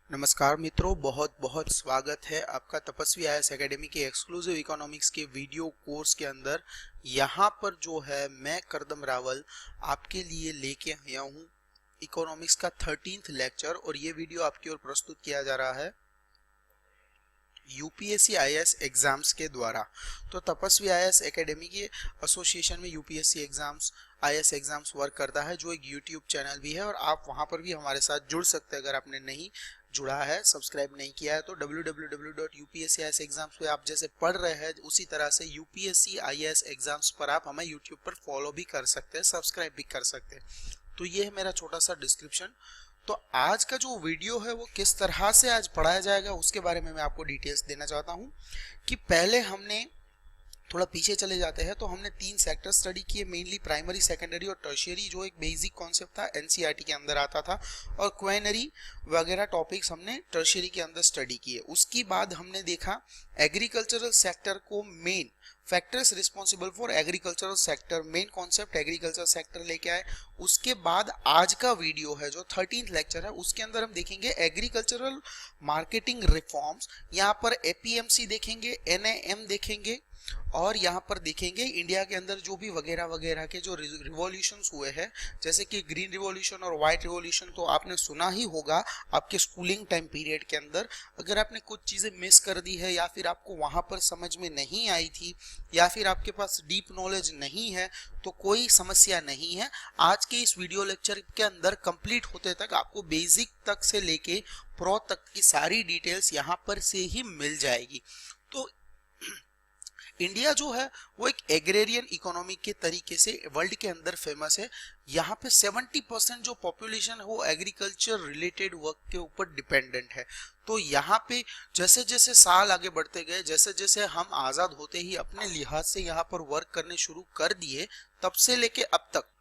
नमस्कार मित्रों, बहुत बहुत स्वागत है आपका तपस्वी आईएएस एकेडमी के एक्सक्लूसिव इकोनॉमिक्स के वीडियो कोर्स के अंदर। यहाँ पर जो है मैं करदम रावल आपके लिए लेके आया हूँ इकोनॉमिक्स का 13th लेक्चर, और ये वीडियो आपकी ओर प्रस्तुत किया जा रहा है यूपीएससी आईएएस एग्जाम्स के द्वारा। तो तपस्वी आईएएस एकेडमी के एसोसिएशन में UPSC exams IAS exams work करता है, जो एक यूट्यूब चैनल भी है, और आप वहां पर भी हमारे साथ जुड़ सकते हैं। अगर आपने नहीं जुड़ा है, सब्सक्राइब नहीं किया है, तो www.upsc आईएएस एग्जाम्स पे आप जैसे पढ़ रहे हैं उसी तरह से यूपीएससी आईएएस एग्जाम्स पर आप हमें यूट्यूब पर फॉलो भी कर सकते हैं, सब्सक्राइब भी कर सकते हैं। तो ये है मेरा छोटा सा डिस्क्रिप्शन। तो आज का जो वीडियो है वो किस तरह से आज पढ़ाया जाएगा उसके बारे में मैं आपको डिटेल्स देना चाहता हूँ। कि पहले हमने थोड़ा पीछे चले जाते हैं, तो हमने 3 सेक्टर स्टडी किए, मेनली प्राइमरी, सेकेंडरी और टर्शियरी, जो एक बेसिक कॉन्सेप्ट था, एनसीईआरटी के अंदर आता था, और क्वेनरी वगैरह टॉपिक्स हमने टर्शियरी के अंदर स्टडी किए। उसके बाद हमने देखा एग्रीकल्चरल सेक्टर को, main factors responsible for agricultural sector, main concept agriculture sector लेके आए। उसके बाद आज का वीडियो है जो 13th लेक्चर है, उसके अंदर हम देखेंगे एग्रीकल्चरल मार्केटिंग रिफॉर्म्स। यहाँ पर एपीएमसी देखेंगे, एनएएम देखेंगे, और यहाँ पर देखेंगे इंडिया के अंदर जो भी वगैरह वगैरह के जो रिवॉल्यूशंस हुए हैं, जैसे कि ग्रीन रिवॉल्यूशन और व्हाइट रिवॉल्यूशन, तो आपने सुना ही होगा आपके स्कूलिंग टाइम पीरियड के अंदर। अगर आपने कुछ चीज़ें मिस कर दी है, या फिर आपको वहाँ पर समझ में नहीं आई थी, या फिर आपके पास डीप नॉलेज नहीं है, तो कोई समस्या नहीं है। आज के इस वीडियो लेक्चर के अंदर कंप्लीट होते तक आपको बेसिक तक से लेके प्रो तक की सारी डिटेल्स यहाँ पर से ही मिल जाएगी। तो इंडिया जो है वो एक एग्रेरियन इकोनॉमी के तरीके से वर्ल्ड के अंदर फेमस है। यहाँ पे 70% जो पॉपुलेशन है वो एग्रीकल्चर रिलेटेड वर्क के ऊपर डिपेंडेंट है। तो यहाँ पे जैसे जैसे साल आगे बढ़ते गए, जैसे जैसे हम आज़ाद होते ही अपने लिहाज से यहाँ पर वर्क करने शुरू कर दिए, तब से लेके अब तक,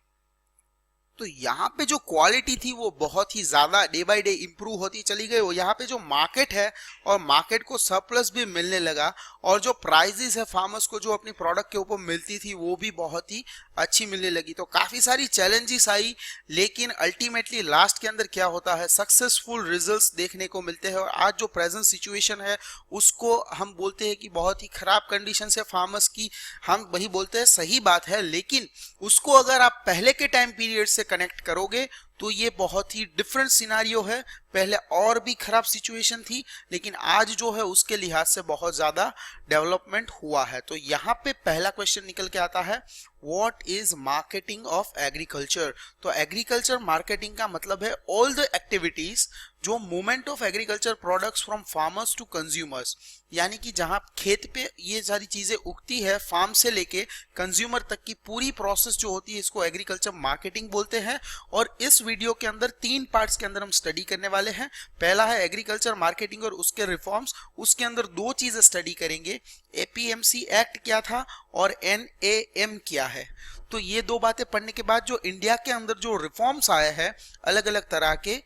तो यहाँ पे जो क्वालिटी थी वो बहुत ही ज्यादा डे बाय डे इंप्रूव होती चली गई। और यहाँ पे जो मार्केट है, और मार्केट को सरप्लस भी मिलने लगा, और जो प्राइजेस है फार्मर्स को जो अपनी प्रोडक्ट के ऊपर मिलती थी वो भी बहुत ही अच्छी मिलने लगी। तो काफी सारी चैलेंजेस आई, लेकिन अल्टीमेटली लास्ट के अंदर क्या होता है, सक्सेसफुल रिजल्ट्स देखने को मिलते हैं। और आज जो प्रेजेंट सिचुएशन है उसको हम बोलते हैं कि बहुत ही खराब कंडीशन है फार्मर्स की, हम वही बोलते हैं, सही बात है, लेकिन उसको अगर आप पहले के टाइम पीरियड से कनेक्ट करोगे तो ये बहुत ही डिफरेंट सिनारियो है। पहले और भी खराब सिचुएशन थी, लेकिन आज जो है उसके लिहाज से बहुत ज्यादा डेवलपमेंट हुआ है। तो यहाँ पे पहला क्वेश्चन निकल के आता है, what is marketing of agriculture. तो एग्रीकल्चर मार्केटिंग का मतलब है ऑल द एक्टिविटीज जो movement of agriculture products from farmers to consumers, यानी कि जहां खेत पे ये सारी चीजें उगती है, फार्म से लेके कंज्यूमर तक की पूरी प्रोसेस जो होती है, इसको एग्रीकल्चर मार्केटिंग बोलते हैं। और इस वीडियो के अंदर 3 पार्ट्स के अंदर हम स्टडी करने वाले हैं। पहला है एग्रीकल्चर मार्केटिंग और उसके रिफॉर्म्स, उसके अंदर 2 चीजें स्टडी करेंगे, एपीएमसी एक्ट क्या था और एनएएम क्या है। तो ये 2 बातें पढ़ने के बाद जो इंडिया के अंदर जो रिफॉर्म्स आए हैं अलग अलग तरह के,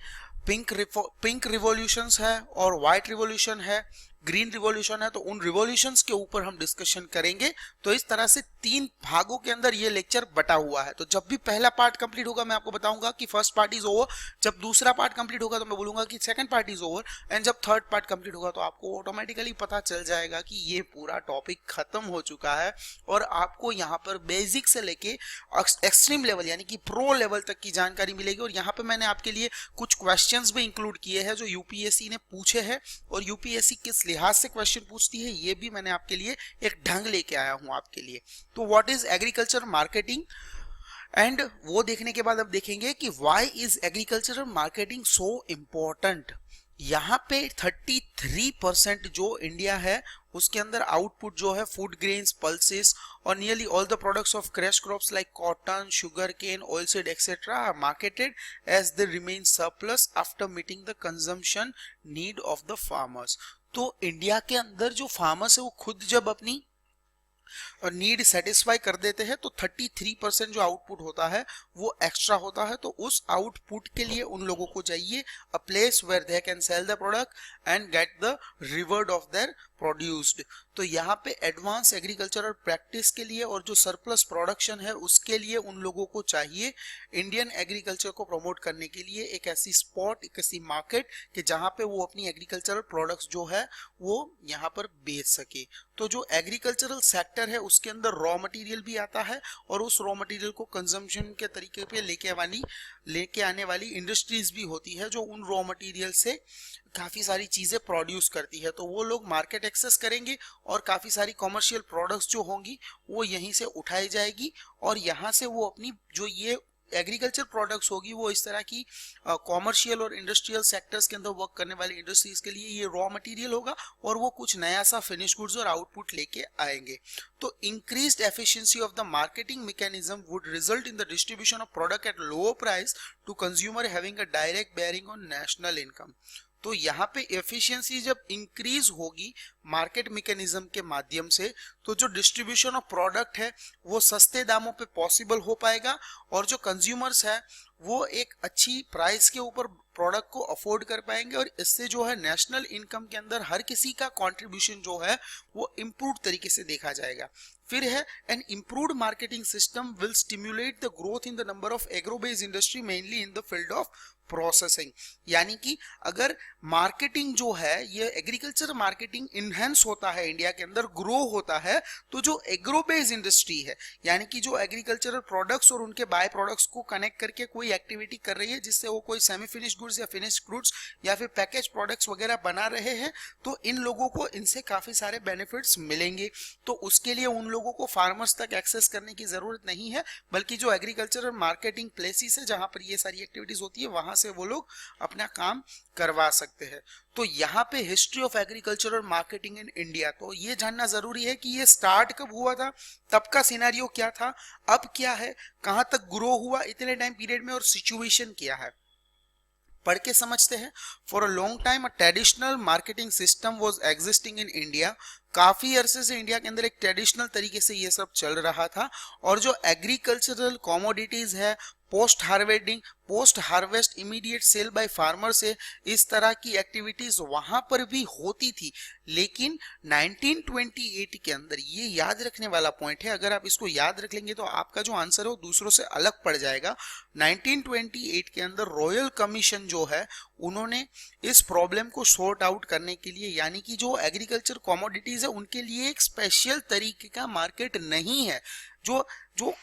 पिंक रिवॉल्यूशंस है और व्हाइट रिवॉल्यूशन है, ग्रीन रिवॉल्यूशन है, तो उन रिवॉल्यूशंस के ऊपर हम डिस्कशन करेंगे। तो इस तरह से 3 भागों के अंदर ये लेक्चर बटा हुआ है। तो जब भी पहला पार्ट कंप्लीट होगा मैं आपको बताऊंगा कि फर्स्ट पार्ट इज ओवर, जब दूसरा पार्ट कंप्लीट होगा तो मैं बोलूंगा कि second part is over, and जब थर्ड पार्ट कंप्लीट होगा तो आपको ऑटोमेटिकली पता चल जाएगा कि ये पूरा टॉपिक खत्म हो चुका है, और आपको यहाँ पर बेसिक से लेके एक्सट्रीम लेवल यानी कि प्रो लेवल तक की जानकारी मिलेगी। और यहाँ पे मैंने आपके लिए कुछ क्वेश्चंस भी इंक्लूड किए हैं जो यूपीएससी ने पूछे हैं, और यूपीएससी किस लिहाज से क्वेश्चन पूछती है ये भी मैंने आपके लिए एक ढंग लेके आया हूं आपके लिए। तो what is agriculture marketing, and वो देखने के बाद अब देखेंगे कि why is agricultural marketing so important. यहाँ पे 33% जो इंडिया है उसके अंदर आउटपुट जो है फूड ग्रेन्स, पल्सेस और nearly all the products of crash crops like cotton, sugar cane, oilseed etcetera are marketed as they remain surplus after meeting the consumption need of the farmers. तो India के अंदर जो farmers है वो खुद जब अपनी और नीड सेटिस्फाई कर देते हैं तो 33% जो आउटपुट होता है वो एक्स्ट्रा होता है। तो उस आउटपुट के लिए उन लोगों को चाहिए a place where they can sell the product and get the reward of their produced. तो यहाँ पे एडवांस एग्रीकल्चरल प्रैक्टिस के लिए और जो सरप्लस प्रोडक्शन है उसके लिए उन लोगों को चाहिए इंडियन एग्रीकल्चर को प्रमोट करने के लिए एक ऐसी स्पॉट, एक ऐसी मार्केट कि जहाँ पे वो अपनी एग्रीकल्चरल प्रोडक्ट्स जो है वो यहाँ पर बेच सके। तो जो एग्रीकल्चरल सेक्टर है उसके अंदर रॉ मटेरियल भी आता है और उस रॉ मटेरियल को कंजम्पशन के तरीके पे लेके आने वाली इंडस्ट्रीज भी होती है जो उन रॉ मटेरियल से काफ़ी सारी चीज़ें प्रोड्यूस करती है। तो वो लोग मार्केट एक्सेस करेंगे और काफ़ी सारी कॉमर्शियल प्रोडक्ट्स जो होंगी वो यहीं से उठाई जाएगी और यहाँ से वो अपनी जो ये एग्रीकल्चर प्रोडक्ट्स होगी वो इस तरह की कॉमर्शियल और इंडस्ट्रियल सेक्टर्स के अंदर वर्क करने वाली इंडस्ट्रीज के लिए ये रॉ मटेरियल होगा और वो कुछ नया सा फिनिश गुड्स और आउटपुट लेके आएंगे। तो increased efficiency of the marketing mechanism would result in the distribution of product at lower price to consumer having a direct bearing on national income. तो यहाँ पे एफिशिएंसी जब इंक्रीज होगी मार्केट मैकेनिज्म के माध्यम से तो जो डिस्ट्रीब्यूशन ऑफ प्रोडक्ट है वो सस्ते दामों पे पॉसिबल हो पाएगा और जो कंज्यूमर्स है वो एक अच्छी प्राइस के ऊपर प्रोडक्ट को अफोर्ड कर पाएंगे और इससे जो है नेशनल इनकम के अंदर हर किसी का कंट्रीब्यूशन जो है वो इम्प्रूव तरीके से देखा जाएगा। फिर है N improved marketing system will stimulate the growth in the number of agro based industry mainly in the field of processing. यानी कि अगर मार्केटिंग जो है ये एग्रीकल्चर मार्केटिंग इनहेंस होता है इंडिया के अंदर, ग्रो होता है, तो जो एग्रो बेस्ड इंडस्ट्री है यानी कि जो एग्रीकल्चरल प्रोडक्ट्स और उनके बाय प्रोडक्ट्स को कनेक्ट करके कोई एक्टिविटी कर रही है जिससे वो कोई सेमी फिनिश गुड्स या फिनिश गुड्स या फिर पैकेज प्रोडक्ट्स वगैरह बना रहे हैं, तो इन लोगों को इनसे काफी सारे बेनिफिट्स मिलेंगे। तो उसके लिए उन लोगों को फार्मर्स तक एक्सेस करने की जरूरत नहीं है बल्कि जो एग्रीकल्चरल मार्केटिंग प्लेसेस है जहां पर ये सारी एक्टिविटीज होती है वहां से वो लोग अपना काम करवा सकते हैं। तो यहाँ पे history of agricultural marketing in India, तो ये जानना जरूरी है कि ये स्टार्ट कब हुआ था, तब का सिनेरियो क्या था, अब क्या है, कहां तक ग्रो हुआ इतने टाइम पीरियड में और सिचुएशन क्या है, पढ़ के समझते हैं। For a long time a traditional marketing system was existing in India. काफी अरसे से इंडिया के अंदर एक ट्रेडिशनल तरीके से ये सब चल रहा था और जो एग्रीकल्चरल कमोडिटीज है post harvest immediate sale by farmer से इस तरह की एक्टिविटीज वहां पर भी होती थी। लेकिन 1928 के अंदर ये याद रखने वाला पॉइंट है, अगर आप इसको याद रख लेंगे तो आपका जो आंसर है वो दूसरों से अलग पड़ जाएगा। 1928 के अंदर रॉयल कमीशन जो है उन्होंने इस प्रॉब्लम को सॉर्ट आउट करने के लिए यानी कि जो एग्रीकल्चर कमोडिटीज है उनके लिए एक स्पेशल तरीके का मार्केट नहीं है, जो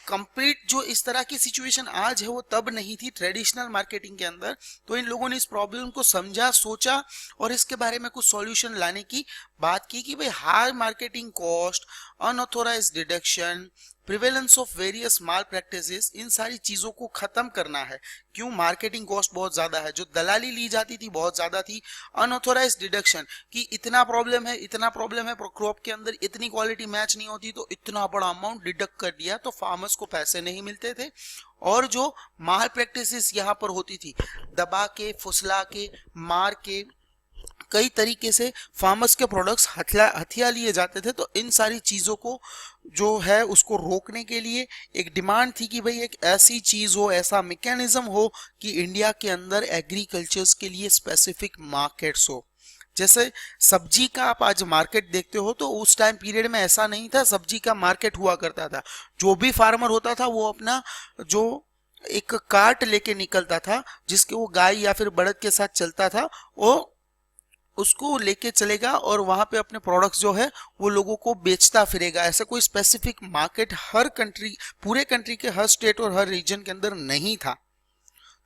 कंप्लीट जो इस तरह की सिचुएशन आज है वो तब नहीं थी ट्रेडिशनल मार्केटिंग के अंदर। तो इन लोगों ने इस प्रॉब्लम को समझा, सोचा और इसके बारे में कुछ सॉल्यूशन लाने की बात की कि भाई high marketing cost, unauthorised deduction, prevalence of various malpractices, इन सारी चीजों को खत्म करना है। क्यों? मार्केटिंग कॉस्ट बहुत ज्यादा है, जो दलाली ली जाती थी बहुत ज्यादा थी। अनऑथोराइज्ड डिडक्शन कि इतना प्रॉब्लम है क्रॉप के अंदर इतनी क्वालिटी मैच नहीं होती तो इतना बड़ा अमाउंट डिडक्ट कर दिया तो फार्मर्स को पैसे नहीं मिलते थे। और जो माल प्रैक्टिसेस यहाँ पर होती थी, दबा के, फुसला के, मार के, कई तरीके से फार्मर्स के प्रोडक्ट्स हथिया लिए जाते थे। तो इन सारी चीजों को जो है उसको रोकने के लिए एक डिमांड थी कि भाई एक ऐसी चीज हो, ऐसा मैकेनिज्म हो कि इंडिया के अंदर एग्रीकल्चर्स के लिए स्पेसिफिक मार्केट्स हो। जैसे सब्जी का आप आज मार्केट देखते हो तो उस टाइम पीरियड में ऐसा नहीं था, सब्जी का मार्केट हुआ करता था। जो भी फार्मर होता था वो अपना जो एक कार्ट लेके निकलता था जिसके वो गाय या फिर बड़द के साथ चलता था, वो उसको लेके चलेगा और वहां पे अपने प्रोडक्ट्स जो है वो लोगों को बेचता फिरेगा। ऐसा कोई स्पेसिफिक मार्केट पूरे कंट्री के हर स्टेट और हर रीजन के अंदर नहीं था।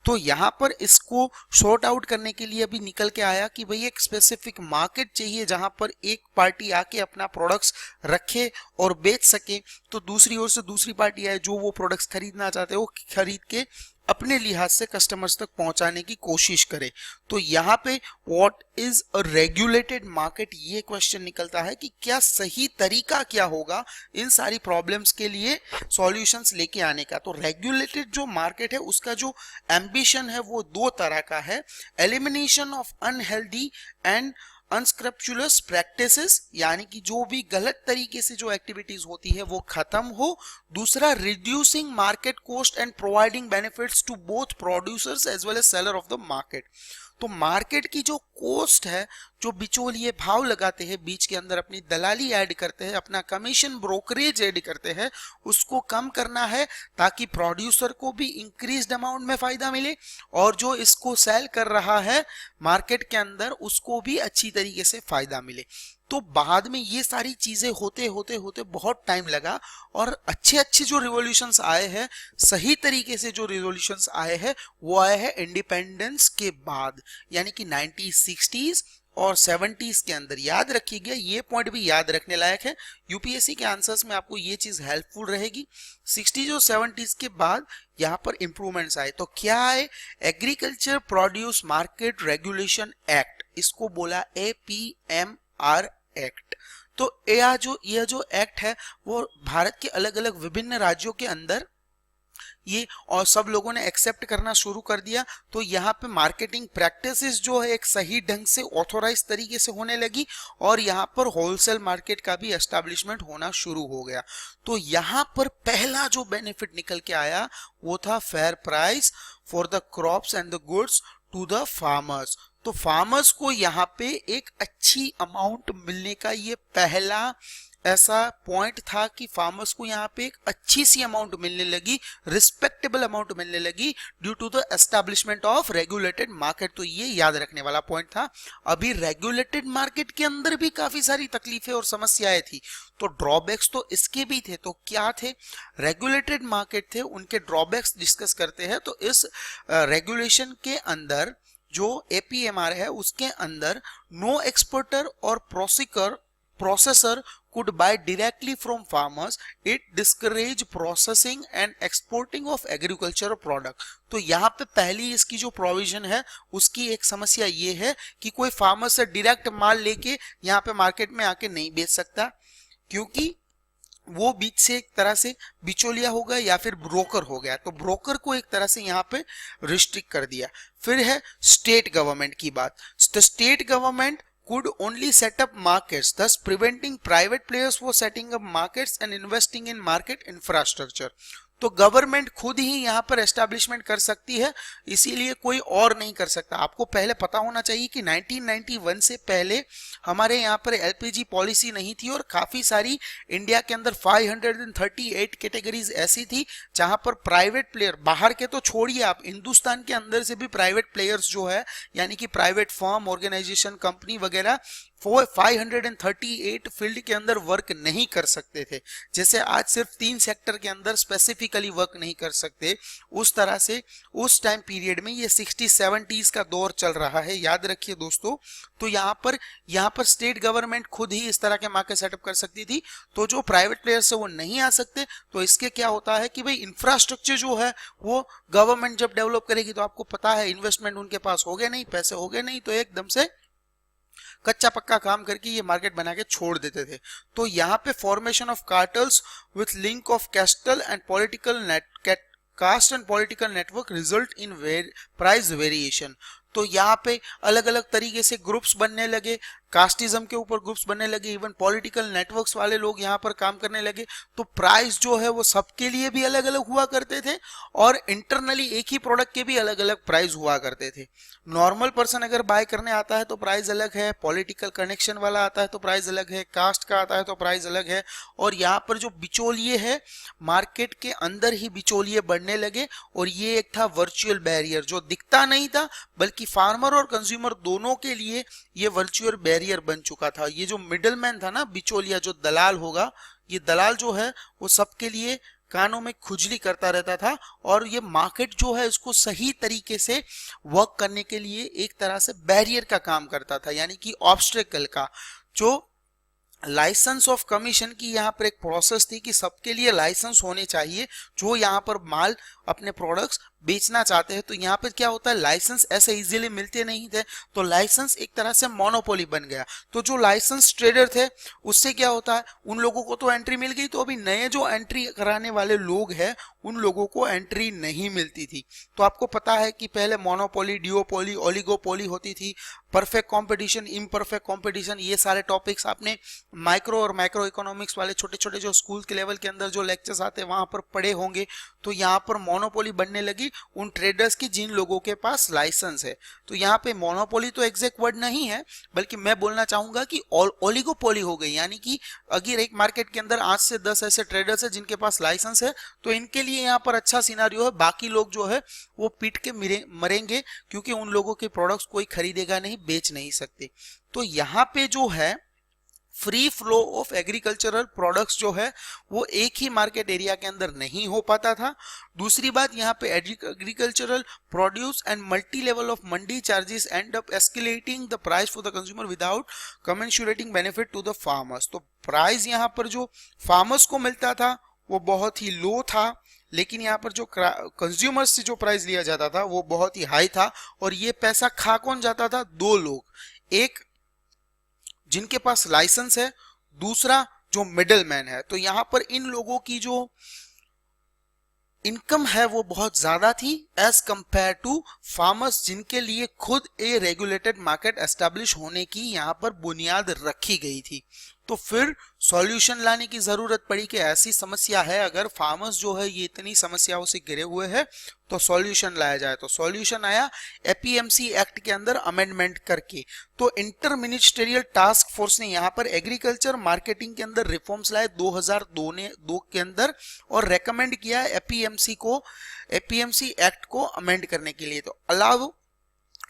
तो यहाँ पर इसको शॉर्ट आउट करने के लिए अभी निकल के आया कि भाई एक स्पेसिफिक मार्केट चाहिए जहां पर एक पार्टी आके अपना प्रोडक्ट्स रखे और बेच सके, तो दूसरी ओर से दूसरी पार्टी आए जो वो प्रोडक्ट्स खरीदना चाहते हैं वो खरीद के अपने लिहाज से कस्टमर्स तक पहुंचाने की कोशिश करे। तो यहाँ पे what is a regulated market, ये क्वेश्चन निकलता है कि क्या सही तरीका क्या होगा इन सारी प्रॉब्लम्स के लिए सॉल्यूशंस लेके आने का। तो रेगुलेटेड जो मार्केट है उसका जो एम्बिशन है वो दो तरह का है, elimination of unhealthy and unscrupulous practices यानी कि जो भी गलत तरीके से जो एक्टिविटीज होती है वो खत्म हो। दूसरा, reducing market cost and providing benefits to both producers as well as seller of the market. तो मार्केट की जो कॉस्ट है, जो बिचौलिए भाव लगाते हैं, बीच के अंदर अपनी दलाली ऐड करते हैं, अपना कमीशन ब्रोकरेज ऐड करते हैं, उसको कम करना है ताकि प्रोड्यूसर को भी इंक्रीज्ड अमाउंट में फायदा मिले और जो इसको सेल कर रहा है मार्केट के अंदर उसको भी अच्छी तरीके से फायदा मिले। तो बाद में ये सारी चीजें होते होते होते बहुत टाइम लगा और अच्छे अच्छे जो रिवॉल्यूशंस आए हैं, सही तरीके से जो रिवॉल्यूशंस आए हैं वो आए हैं इंडिपेंडेंस के बाद, यानी कि 1960s और 70s के अंदर। याद रखिएगा, ये पॉइंट भी याद रखने लायक है, यूपीएससी के आंसर्स में आपको ये चीज हेल्पफुल रहेगी। 60s और 70s के बाद यहाँ पर इंप्रूवमेंट्स आए। तो क्या आए? Agriculture produce market regulation act, इसको बोला APMR एक्ट। तो यह जो एक्ट है वो भारत के अलग अलग विभिन्न राज्यों के अंदर ये और सब लोगों ने एक्सेप्ट करना शुरू कर दिया। तो यहाँ पे मार्केटिंग प्रैक्टिसेस जो है एक सही ढंग से ऑथोराइज तरीके से होने लगी और यहाँ पर होलसेल मार्केट का भी एस्टैब्लिशमेंट होना शुरू हो गया। तो यहाँ पर पहला जो बेनिफिट निकल के आया वो था fair price for the crops and the goods to the farmers. तो फार्मर्स को यहाँ पे एक अच्छी अमाउंट मिलने का ये पहला ऐसा पॉइंट था कि फार्मर्स को यहाँ पे एक अच्छी सी अमाउंट मिलने लगी, रिस्पेक्टेबल अमाउंट मिलने लगी due to the establishment of regulated market. तो ये याद रखने वाला पॉइंट था। अभी रेगुलेटेड मार्केट के अंदर भी काफी सारी तकलीफें और समस्याएं थी, तो ड्रॉबैक्स तो इसके भी थे। तो क्या थे? रेगुलेटेड मार्केट थे, उनके ड्रॉबैक्स डिस्कस करते हैं। तो इस रेगुलेशन के अंदर जो APMR है उसके अंदर नो एक्सपोर्टर और processor could buy directly from farmers. It discourage processing and exporting of agricultural product. तो यहाँ पे पहली इसकी जो प्रोविजन है उसकी एक समस्या ये है कि कोई फार्मर से डायरेक्ट माल लेके यहाँ पे मार्केट में आके नहीं बेच सकता, क्योंकि वो बीच से एक तरह से बिचौलिया हो गया या फिर ब्रोकर हो गया। तो ब्रोकर को एक तरह से यहाँ पे रिस्ट्रिक्ट कर दिया। फिर है स्टेट गवर्नमेंट की बात। तो state government could only set up markets, thus preventing private players from setting up markets and investing in market infrastructure. तो गवर्नमेंट खुद ही यहाँ पर एस्टैब्लिशमेंट कर सकती है, इसीलिए कोई और नहीं कर सकता। आपको पहले पता होना चाहिए कि 1991 से पहले हमारे यहाँ पर LPG पॉलिसी नहीं थी और काफी सारी इंडिया के अंदर 538 कैटेगरीज ऐसी थी जहां पर प्राइवेट प्लेयर, बाहर के तो छोड़िए आप, हिंदुस्तान के अंदर से भी प्राइवेट प्लेयर्स जो है यानी कि प्राइवेट फर्म, ऑर्गेनाइजेशन, कंपनी वगैरह 538 फील्ड के अंदर वर्क नहीं कर सकते थे। जैसे आज सिर्फ 3 सेक्टर के अंदर स्पेसिफिकली वर्क नहीं कर सकते, उस तरह से उस टाइम पीरियड में ये 60-70s का दौर चल रहा है, याद रखिए दोस्तों। तो यहाँ पर स्टेट गवर्नमेंट खुद ही इस तरह के मार्केट सेटअप कर सकती थी। तो जो प्राइवेट प्लेयर्स है वो नहीं आ सकते। तो इसके क्या होता है कि भाई इंफ्रास्ट्रक्चर जो है वो गवर्नमेंट जब डेवलप करेगी, तो आपको पता है इन्वेस्टमेंट उनके पास हो गए नहीं, पैसे हो गए नहीं, तो एकदम से कच्चा पक्का काम करके ये मार्केट बना के छोड़ देते थे। तो यहाँ पे formation of cartels with link of caste and political network result in price variation. तो यहाँ पे अलग अलग तरीके से ग्रुप्स बनने लगे, कास्टिज्म के ऊपर ग्रुप्स बनने लगे, इवन पॉलिटिकल नेटवर्क्स वाले लोग यहाँ पर काम करने लगे। तो प्राइस जो है वो सबके लिए भी अलग अलग हुआ करते थे और इंटरनली एक ही प्रोडक्ट के भी अलग अलग प्राइस हुआ करते थे। नॉर्मल पर्सन अगर बाय करने आता है तो प्राइस अलग है, पॉलिटिकल कनेक्शन वाला आता है तो प्राइस अलग है, कास्ट का आता है तो प्राइस अलग है। और यहाँ पर जो बिचौलिए है, मार्केट के अंदर ही बिचौलिए बढ़ने लगे और ये एक था वर्चुअल बैरियर जो दिखता नहीं था, बल्कि फार्मर और कंज्यूमर दोनों के लिए ये वर्चुअल बैरियर बन चुका था। ये जो मिडलमैन था ना, बिचौलिया, जो दलाल होगा, ये दलाल जो है वो सबके लिए कानों में खुजली करता रहता था और ये मार्केट जो है इसको सही तरीके से वर्क करने के लिए एक तरह से बैरियर का काम करता था, यानी कि ऑब्स्टेकल का। जो लाइसेंस ऑफ कमीशन की यहाँ पर एक प्रोसेस थी कि सबके लिए लाइसेंस होने चाहिए जो यहाँ पर माल अपने प्रोडक्ट्स बेचना चाहते हैं तो यहाँ पे क्या होता है, लाइसेंस ऐसे इजीली मिलते नहीं थे, तो लाइसेंस एक तरह से मोनोपोली बन गया। तो जो लाइसेंस ट्रेडर थे उससे क्या होता है, उन लोगों को तो एंट्री मिल गई, तो अभी नए जो एंट्री कराने वाले लोग हैं उन लोगों को एंट्री नहीं मिलती थी। तो आपको पता है कि पहले मोनोपोली, डिओपोली, ओलिगोपोली होती थी, परफेक्ट कंपटीशन, इम्परफेक्ट कंपटीशन, ये सारे टॉपिक्स आपने माइक्रो और माइक्रो इकोनॉमिक्स वाले छोटे छोटे जो स्कूल के लेवल के अंदर जो लेक्चर्स आते हैं वहां पर पढ़े होंगे। तो यहाँ पर मोनोपोली बनने लगी उन ट्रेडर्स की जिन लोगों के पास लाइसेंस है। तो यहाँ पे मोनोपोली तो एग्जैक्ट वर्ड नहीं है, बल्कि मैं बोलना चाहूंगा कि ओलिगोपोली हो गई, यानी कि अगर एक मार्केट के अंदर 8 से 10 ऐसे ट्रेडर्स है जिनके पास लाइसेंस है, तो इनके लिए यहाँ पर अच्छा सिनारियो है। बाकी लोग जो है वो पीट के मरेंगे, क्योंकि उन लोगों के प्रोडक्ट्स कोई खरीदेगा नहीं, बेच नहीं सकते। तो यहाँ पे जो है free flow of agricultural products जो है वो एक ही मार्केट एरिया के अंदर नहीं हो पाता था। दूसरी बात, यहाँ पे agricultural produce and multi level of mandi charges and up escalating the price for the consumer without commensurating benefit to the farmers. तो प्राइस यहाँ पर जो फार्मर्स को मिलता था वो बहुत ही लो था, लेकिन यहाँ पर जो कंज्यूमर्स से जो प्राइस लिया जाता था वो बहुत ही हाई था। और ये पैसा खा कौन जाता था, दो लोग, एक जिनके पास लाइसेंस है, दूसरा जो मिडल मैन है। तो यहां पर इन लोगों की जो इनकम है वो बहुत ज्यादा थी एज कंपेयर टू फार्मर्स, जिनके लिए खुद ए रेगुलेटेड मार्केट एस्टेब्लिश होने की यहां पर बुनियाद रखी गई थी। तो फिर सॉल्यूशन लाने की जरूरत पड़ी कि ऐसी समस्या है, अगर फार्मर्स जो है ये इतनी समस्याओं से घिरे हुए हैं तो सॉल्यूशन लाया जाए। तो सॉल्यूशन आया एपीएमसी एक्ट के अंदर अमेंडमेंट करके। तो इंटर मिनिस्टेरियल टास्क फोर्स ने यहाँ पर एग्रीकल्चर मार्केटिंग के अंदर रिफॉर्म्स लाए 2002 के अंदर, और रेकमेंड किया एपीएमसी एक्ट को अमेंड करने के लिए। तो allow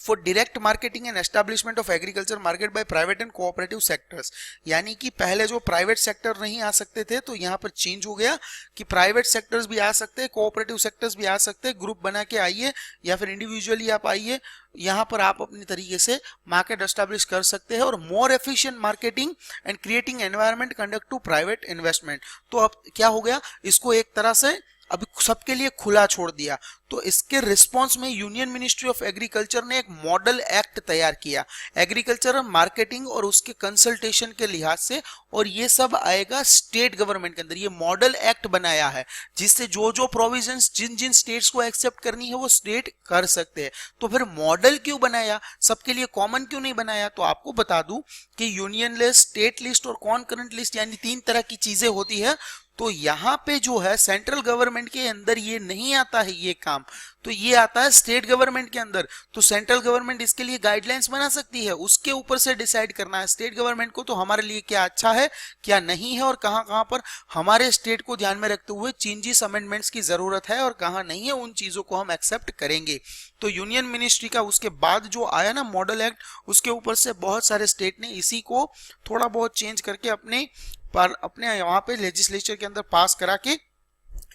for direct marketing and establishment of agriculture market by private and cooperative sectors, यानी कि पहले जो प्राइवेट सेक्टर नहीं आ सकते थे तो यहाँ पर चेंज हो गया कि प्राइवेट सेक्टर्स भी आ सकते हैं, कोऑपरेटिव सेक्टर्स भी आ सकते हैं। ग्रुप बना के आइए या फिर इंडिविजुअली आप आइए, यहाँ पर आप अपनी तरीके से मार्केट एस्टैब्लिश कर सकते हैं। और more efficient marketing and creating environment conducive to private investment. तो अब क्या हो गया, इसको एक तरह से अभी सबके लिए खुला छोड़ दिया। तो इसके रिस्पांस में यूनियन मिनिस्ट्री ऑफ एग्रीकल्चर ने एक मॉडल एक्ट तैयार किया एग्रीकल्चर मार्केटिंग और उसके कंसल्टेशन के लिहाज से, और ये सब आएगा स्टेट गवर्नमेंट के अंदर। ये मॉडल एक्ट बनाया है जिससे जो जो प्रोविजंस जिन जिन स्टेट्स को एक्सेप्ट करनी है वो स्टेट कर सकते हैं। तो फिर मॉडल क्यों बनाया, सबके लिए कॉमन क्यों नहीं बनाया? तो आपको बता दूं कि यूनियन लिस्ट, स्टेट लिस्ट और कॉन्करेंट लिस्ट, यानी 3 तरह की चीजें होती है। तो यहाँ पे जो है सेंट्रल गवर्नमेंट के अंदर ये नहीं आता है ये काम, तो ये आता है स्टेट गवर्नमेंट के अंदर। तो सेंट्रल गवर्नमेंट इसके लिए गाइडलाइंस बना सकती है, उसके ऊपर से डिसाइड करना है स्टेट गवर्नमेंट को तो हमारे लिए क्या अच्छा है क्या नहीं है, और कहां कहां पर हमारे स्टेट को ध्यान में रखते हुए चेंजेस अमेंडमेंट्स की जरूरत है और कहां नहीं है, उन चीजों को हम एक्सेप्ट करेंगे। तो यूनियन मिनिस्ट्री का उसके बाद जो आया ना मॉडल एक्ट, उसके ऊपर से बहुत सारे स्टेट ने इसी को थोड़ा बहुत चेंज करके अपने वहां पे लेजिस्लेचर के अंदर पास करा के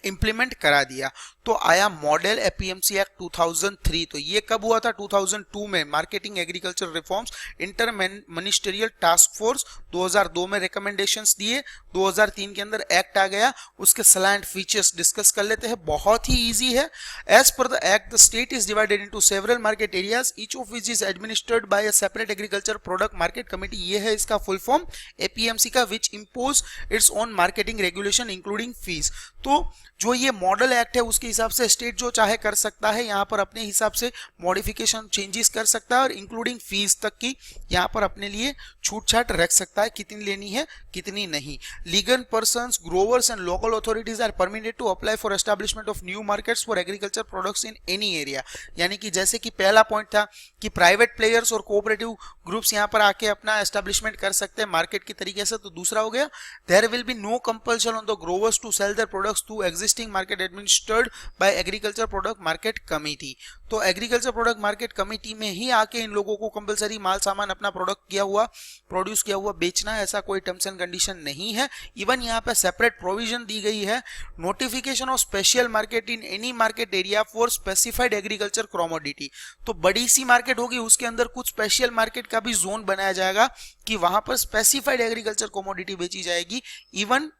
इंप्लीमेंट करा दिया। तो आया मॉडल एपीएमसी एक्ट 2003। तो ये कब हुआ था? 2002 में। Marketing agriculture reforms inter ministerial task force 2002 में रिकमेंडेशंस दिए, 2003 के अंदर एक्ट आ गया। उसके सलैंड फीचर्स डिस्कस कर लेते हैं, बहुत ही इजी है। As per the act the state is divided into several market areas each of which is administered by a separate agriculture product market committee. ये है इसका फुल फॉर्म एपीएमसी का, which impose its own marketing regulation including fees. तो जो ये model act है उसके हिसाब से स्टेट जो चाहे कर सकता है, यहाँ पर अपने हिसाब से मॉडिफिकेशन चेंजेस कर सकता है, और इंक्लूडिंग फीस तक की यहाँ पर अपने लिए छूट छाट रख सकता है, कितनी लेनी है कितनी नहीं। Legal persons, growers and local authorities are permitted to apply for establishment of new markets for agriculture products in any area. यानी कि जैसे कि पहला पॉइंट था कि प्राइवेट प्लेयर्स और कोऑपरेटिव ग्रुप्स यहाँ पर आके अपना एस्टैब्लिशमेंट कर सकते हैं मार्केट की तरीके से। तो दूसरा हो गया there will be no compulsion on the growers to sell their products to existing market administered by agriculture product market committee. तो एग्रीकल्चर प्रोडक्ट मार्केट कमेटी में ही आके इन लोगों को कंपलसरी माल सामान अपना प्रोड्यूस किया हुआ बेचना है, ऐसा कोई टर्म्स एंड कंडीशन नहीं है। इवन यहाँ पे सेपरेट प्रोविजन दी गई है, notification of special market in any market area for specified agriculture commodity. तो बड़ी सी मार्केट होगी उसके अंदर कुछ स्पेशल मार्केट का भी जोन बनाया जाएगा कि वहां पर स्पेसिफाइड एग्रीकल्चर कमोडिटी बेची जाएगी। इवन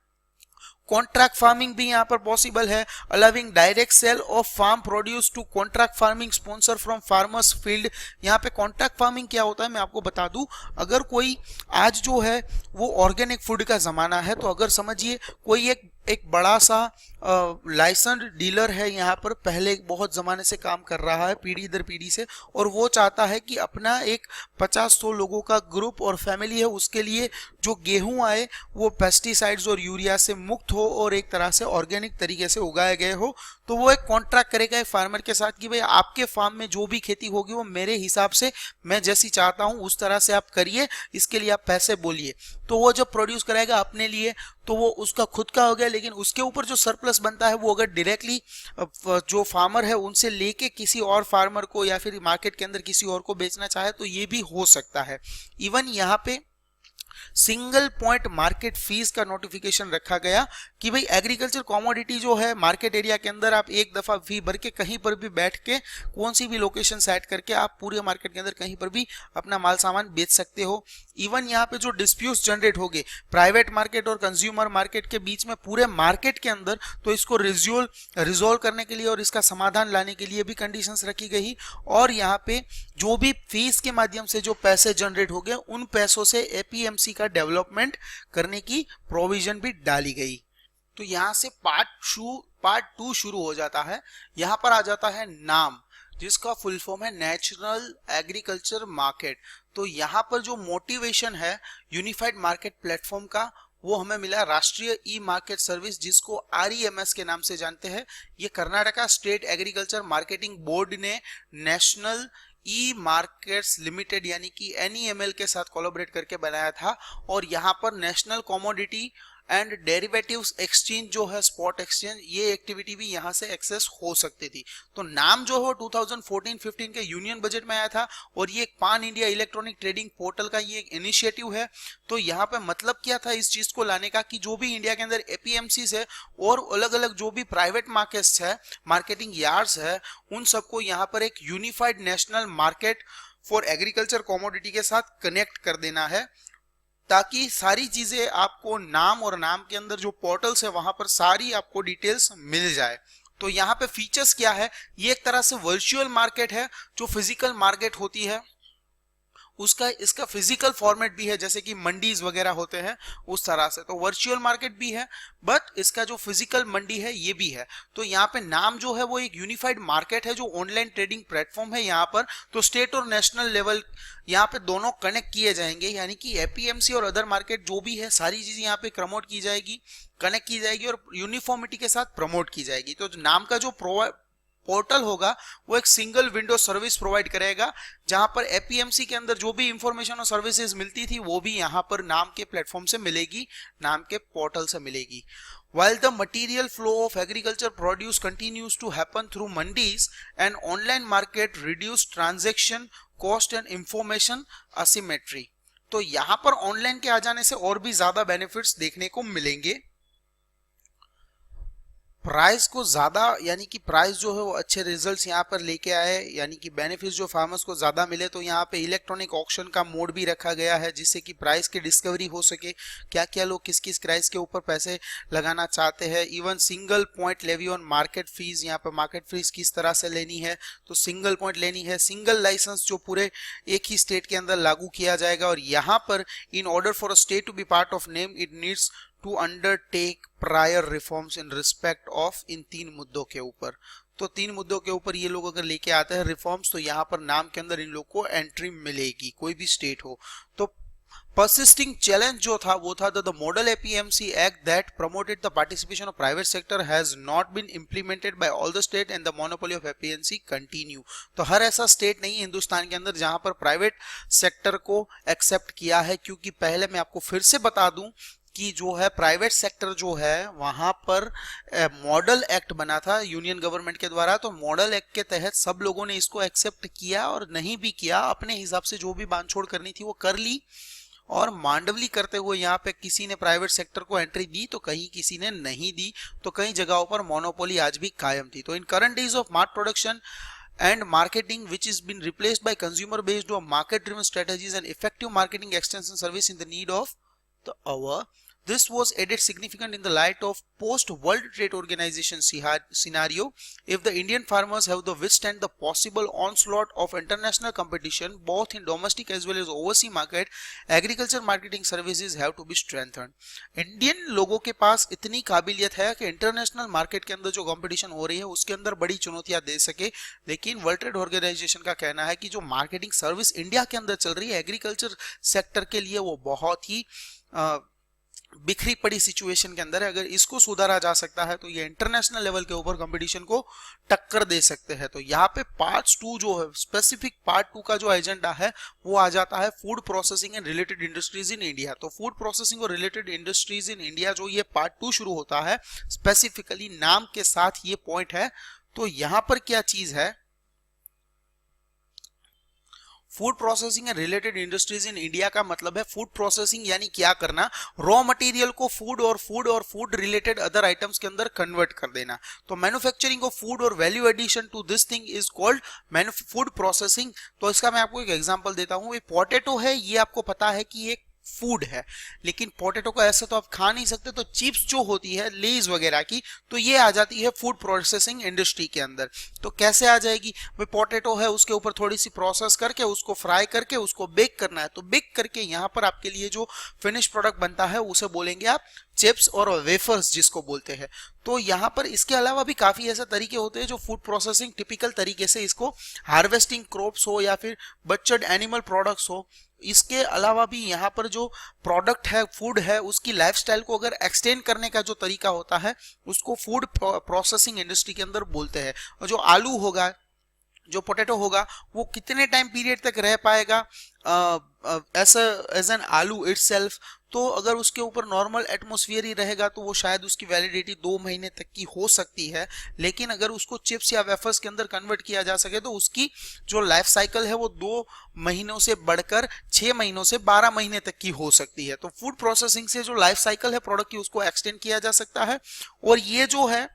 कॉन्ट्रैक्ट फार्मिंग भी यहाँ पर पॉसिबल है, allowing direct sale of farm produce to contract farming sponsor from farmers field. यहाँ पे कॉन्ट्रैक्ट फार्मिंग क्या होता है मैं आपको बता दूं, अगर कोई आज जो है वो ऑर्गेनिक फूड का जमाना है, तो अगर समझिए कोई एक बड़ा सा लाइसेंस्ड डीलर है यहाँ पर, पहले बहुत ज़माने से काम कर रहा है पीढ़ी दर पीढ़ी से, और वो चाहता है कि अपना एक 50-100 लोगों का ग्रुप और फैमिली है उसके लिए जो गेहूं आए वो पेस्टिसाइड्स और यूरिया से मुक्त हो और एक तरह से ऑर्गेनिक तरीके से उगाए गए हो, तो वो एक कॉन्ट्रैक्ट करेगा एक फार्मर के साथ कि भाई आपके फार्म में जो भी खेती होगी वो मेरे हिसाब से मैं जैसी चाहता हूँ उस तरह से आप करिए, इसके लिए आप पैसे बोलिए। तो वो जब प्रोड्यूस कराएगा अपने लिए तो वो उसका खुद का हो गया, लेकिन उसके ऊपर जो सरप्लस बनता है वो अगर डायरेक्टली जो फार्मर है उनसे लेके किसी और फार्मर को या फिर मार्केट के अंदर किसी और को बेचना चाहे तो ये भी हो सकता है। इवन यहाँ पे सिंगल पॉइंट मार्केट फीस का नोटिफिकेशन रखा गया कि भाई एग्रीकल्चर कमोडिटी जो है मार्केट एरिया के अंदर आप एक दफा फी भर के कहीं पर भी बैठ के कौन सी भी लोकेशन सेट करके आप पूरे मार्केट के अंदर कहीं पर भी अपना माल सामान बेच सकते हो। इवन यहाँ पे जो डिस्प्यूट्स जनरेट हो गए प्राइवेट मार्केट और कंज्यूमर मार्केट के बीच में पूरे मार्केट के अंदर, तो इसको रिजोल्व करने के लिए और इसका समाधान लाने के लिए भी कंडीशंस रखी गई, और यहाँ पे जो भी फीस के माध्यम से जो पैसे जनरेट हो गए उन पैसों से एपीएमसी का डेवलपमेंट करने की प्रोविजन भी डाली गई। तो यहां से पार्ट टू शुरू हो जाता है। यहां पर आ जाता है नाम, जिसका फुल फॉर्म है नेशनल एग्रीकल्चर मार्केट। तो यहां पर जो मोटिवेशन है यूनिफाइड मार्केट प्लेटफॉर्म का वो हमें मिला राष्ट्रीय ई मार्केट सर्विस, जिसको आरईएमएस के नाम से जानते हैं। ये Karnataka state agriculture marketing board ने नेशनल ई मार्केट्स लिमिटेड यानी कि एनईएमएल के साथ कोलैबोरेट करके बनाया था, और यहाँ पर national commodity and derivatives exchange जो है स्पॉट एक्सचेंज, ये एक्टिविटी भी यहाँ से एक्सेस हो सकती थी। तो नाम जो है 2014-15 के यूनियन बजट में आया था, और ये एक पान इंडिया इलेक्ट्रॉनिक ट्रेडिंग पोर्टल का ये एक इनिशिएटिव है। तो यहाँ पे मतलब क्या था इस चीज को लाने का कि जो भी इंडिया के अंदर एपीएमसी है और अलग अलग जो भी प्राइवेट मार्केट्स है, मार्केटिंग यार्ड्स है, उन सबको यहाँ पर एक unified national market for agriculture commodity के साथ कनेक्ट कर देना है, ताकि सारी चीजें आपको नाम और नाम के अंदर जो पोर्टल्स है वहां पर सारी आपको डिटेल्स मिल जाए। तो यहाँ पे फीचर्स क्या है, ये एक तरह से वर्चुअल मार्केट है। जो फिजिकल मार्केट होती है उसका इसका फिजिकल फॉर्मेट भी है, जैसे कि मंडीज वगैरह होते हैं उस तरह से। तो वर्चुअल मार्केट भी है, बट इसका जो फिजिकल मंडी है ये भी है। तो यहाँ पे नाम जो है वो एक यूनिफाइड मार्केट है जो ऑनलाइन ट्रेडिंग प्लेटफॉर्म है यहाँ पर। तो स्टेट और नेशनल लेवल यहाँ पे दोनों कनेक्ट किए जाएंगे, यानी कि एपीएमसी और अदर मार्केट जो भी है सारी चीजें यहाँ पे प्रमोट की जाएगी, कनेक्ट की जाएगी और यूनिफॉर्मिटी के साथ प्रमोट की जाएगी। तो नाम का जो पोर्टल होगा वो एक सिंगल विंडो सर्विस प्रोवाइड करेगा, जहां पर एपीएमसी के अंदर जो भी इंफॉर्मेशन और सर्विसेज मिलती थी वो भी यहां पर नाम के प्लेटफॉर्म से मिलेगी, नाम के पोर्टल से मिलेगी। While the material flow of agriculture produce continues to happen through mandis, an online market reduce transaction cost and information asymmetry। तो यहां पर ऑनलाइन के आ जाने से और भी ज्यादा बेनिफिट्स देखने को मिलेंगे। प्राइस को ज्यादा, यानी कि प्राइस जो है वो अच्छे रिजल्ट्स यहाँ पर लेके आए, यानी कि बेनिफिट्स जो फार्मर्स को ज्यादा मिले। तो यहाँ पे इलेक्ट्रॉनिक ऑक्शन का मोड भी रखा गया है, जिससे कि प्राइस की डिस्कवरी हो सके, क्या क्या लोग किस किस प्राइस के ऊपर पैसे लगाना चाहते हैं। Even single point levy on market fees, यहाँ पर मार्केट फीस किस तरह से लेनी है, तो सिंगल पॉइंट लेनी है। सिंगल लाइसेंस जो पूरे एक ही स्टेट के अंदर लागू किया जाएगा, और यहाँ पर in order for a state to be part of name it needs to undertake prior reforms in respect of, in 3 मुद्दों के ऊपर। तो 3 मुद्दों के ऊपर ये लोग अगर लेके आते हैं रिफॉर्म्स, तो यहाँ पर नाम के अंदर इन लोग को एंट्री मिलेगी, कोई भी स्टेट हो। तो persisting challenge जो था वो था the model APMC act that promoted the participation of private sector has not been implemented by all the state and the monopoly of APMC continue। तो हर ऐसा स्टेट नहीं है हिंदुस्तान के अंदर जहां पर प्राइवेट सेक्टर को एक्सेप्ट किया है, क्योंकि पहले मैं आपको फिर से बता दूं कि जो है प्राइवेट सेक्टर जो है वहां पर मॉडल एक्ट बना था यूनियन गवर्नमेंट के द्वारा। तो मॉडल एक्ट के तहत सब लोगों ने इसको एक्सेप्ट किया और नहीं भी किया, अपने हिसाब से जो भी बांधछोड़ करनी थी वो कर ली, और मांडवली करते हुए यहाँ पे किसी ने प्राइवेट सेक्टर को एंट्री दी तो कहीं किसी ने नहीं दी। तो कई जगहों पर मोनोपोली आज भी कायम थी। तो in current days of mart production and marketing which is been replaced by consumer based or market driven strategies and effective marketing extension service in the need of the hour, This was added significant in the light of post World Trade Organization scenario. If the Indian farmers have to withstand the possible onslaught of international competition both in domestic as well as overseas market, agriculture marketing services have to be strengthened. Indian लोगों के पास इतनी काबिलियत है कि international market के अंदर जो competition हो रही है उसके अंदर बड़ी चुनौतियां दे सके, लेकिन वर्ल्ड ट्रेड ऑर्गेनाइजेशन का कहना है कि जो मार्केटिंग सर्विस इंडिया के अंदर चल रही है एग्रीकल्चर सेक्टर के लिए वो बहुत ही बिखरी पड़ी सिचुएशन के अंदर है। अगर इसको सुधारा जा सकता है तो ये इंटरनेशनल लेवल के ऊपर कंपटीशन को टक्कर दे सकते हैं। तो यहाँ पे पार्ट 2 जो है, स्पेसिफिक पार्ट 2 का जो एजेंडा है वो आ जाता है food processing and related industries in India. तो फूड प्रोसेसिंग और रिलेटेड इंडस्ट्रीज इन इंडिया जो ये पार्ट 2 शुरू होता है, स्पेसिफिकली नाम के साथ ये पॉइंट है। तो यहाँ पर क्या चीज है, food processing and related industries in India का मतलब है फूड प्रोसेसिंग यानी क्या करना, रॉ मटेरियल को फूड और फूड रिलेटेड अदर आइटम्स के अंदर कन्वर्ट कर देना। तो मैन्युफैक्चरिंग ऑफ फूड और value addition to this thing is called food processing. तो इसका मैं आपको एक एग्जांपल देता हूं। ये पोटैटो है, ये आपको पता है कि ये फूड है, लेकिन पोटैटो को ऐसे तो आप खा नहीं सकते, तो चिप्स जो होती है लेज वगैरह की, तो ये आ जाती है फूड प्रोसेसिंग इंडस्ट्री के अंदर। तो कैसे आ जाएगी भाई, पोटैटो है उसके ऊपर थोड़ी सी प्रोसेस करके उसको फ्राई करके उसको बेक करना है, तो बेक करके यहाँ पर आपके लिए जो फिनिश प्रोडक्ट बनता है उसे बोलेंगे आप चिप्स और वेफर्स जिसको बोलते हैं। तो यहाँ पर इसके अलावा भी काफी ऐसे तरीके होते हैं जो फूड प्रोसेसिंग टिपिकल तरीके से इसको हार्वेस्टिंग क्रॉप्स हो या फिर बच्चर्ड एनिमल प्रोडक्ट्स हो, इसके अलावा भी यहाँ पर जो प्रोडक्ट है फूड है उसकी लाइफस्टाइल को अगर एक्सटेंड करने का जो तरीका होता है उसको फूड प्रोसेसिंग इंडस्ट्री के अंदर बोलते हैं। और जो आलू होगा, जो पोटैटो होगा, वो कितने टाइम पीरियड तक रह पाएगा एज एन आलू इटसेल्फ, तो अगर उसके ऊपर नॉर्मल एटमॉस्फेयर ही रहेगा तो वो शायद उसकी वैलिडिटी 2 महीने तक की हो सकती है, लेकिन अगर उसको चिप्स या वेफर्स के अंदर कन्वर्ट किया जा सके तो उसकी जो लाइफ साइकिल है वो 2 महीनों से बढ़कर 6 महीनों से 12 महीने तक की हो सकती है। तो फूड प्रोसेसिंग से जो लाइफ साइकिल है प्रोडक्ट की उसको एक्सटेंड किया जा सकता है। और ये जो है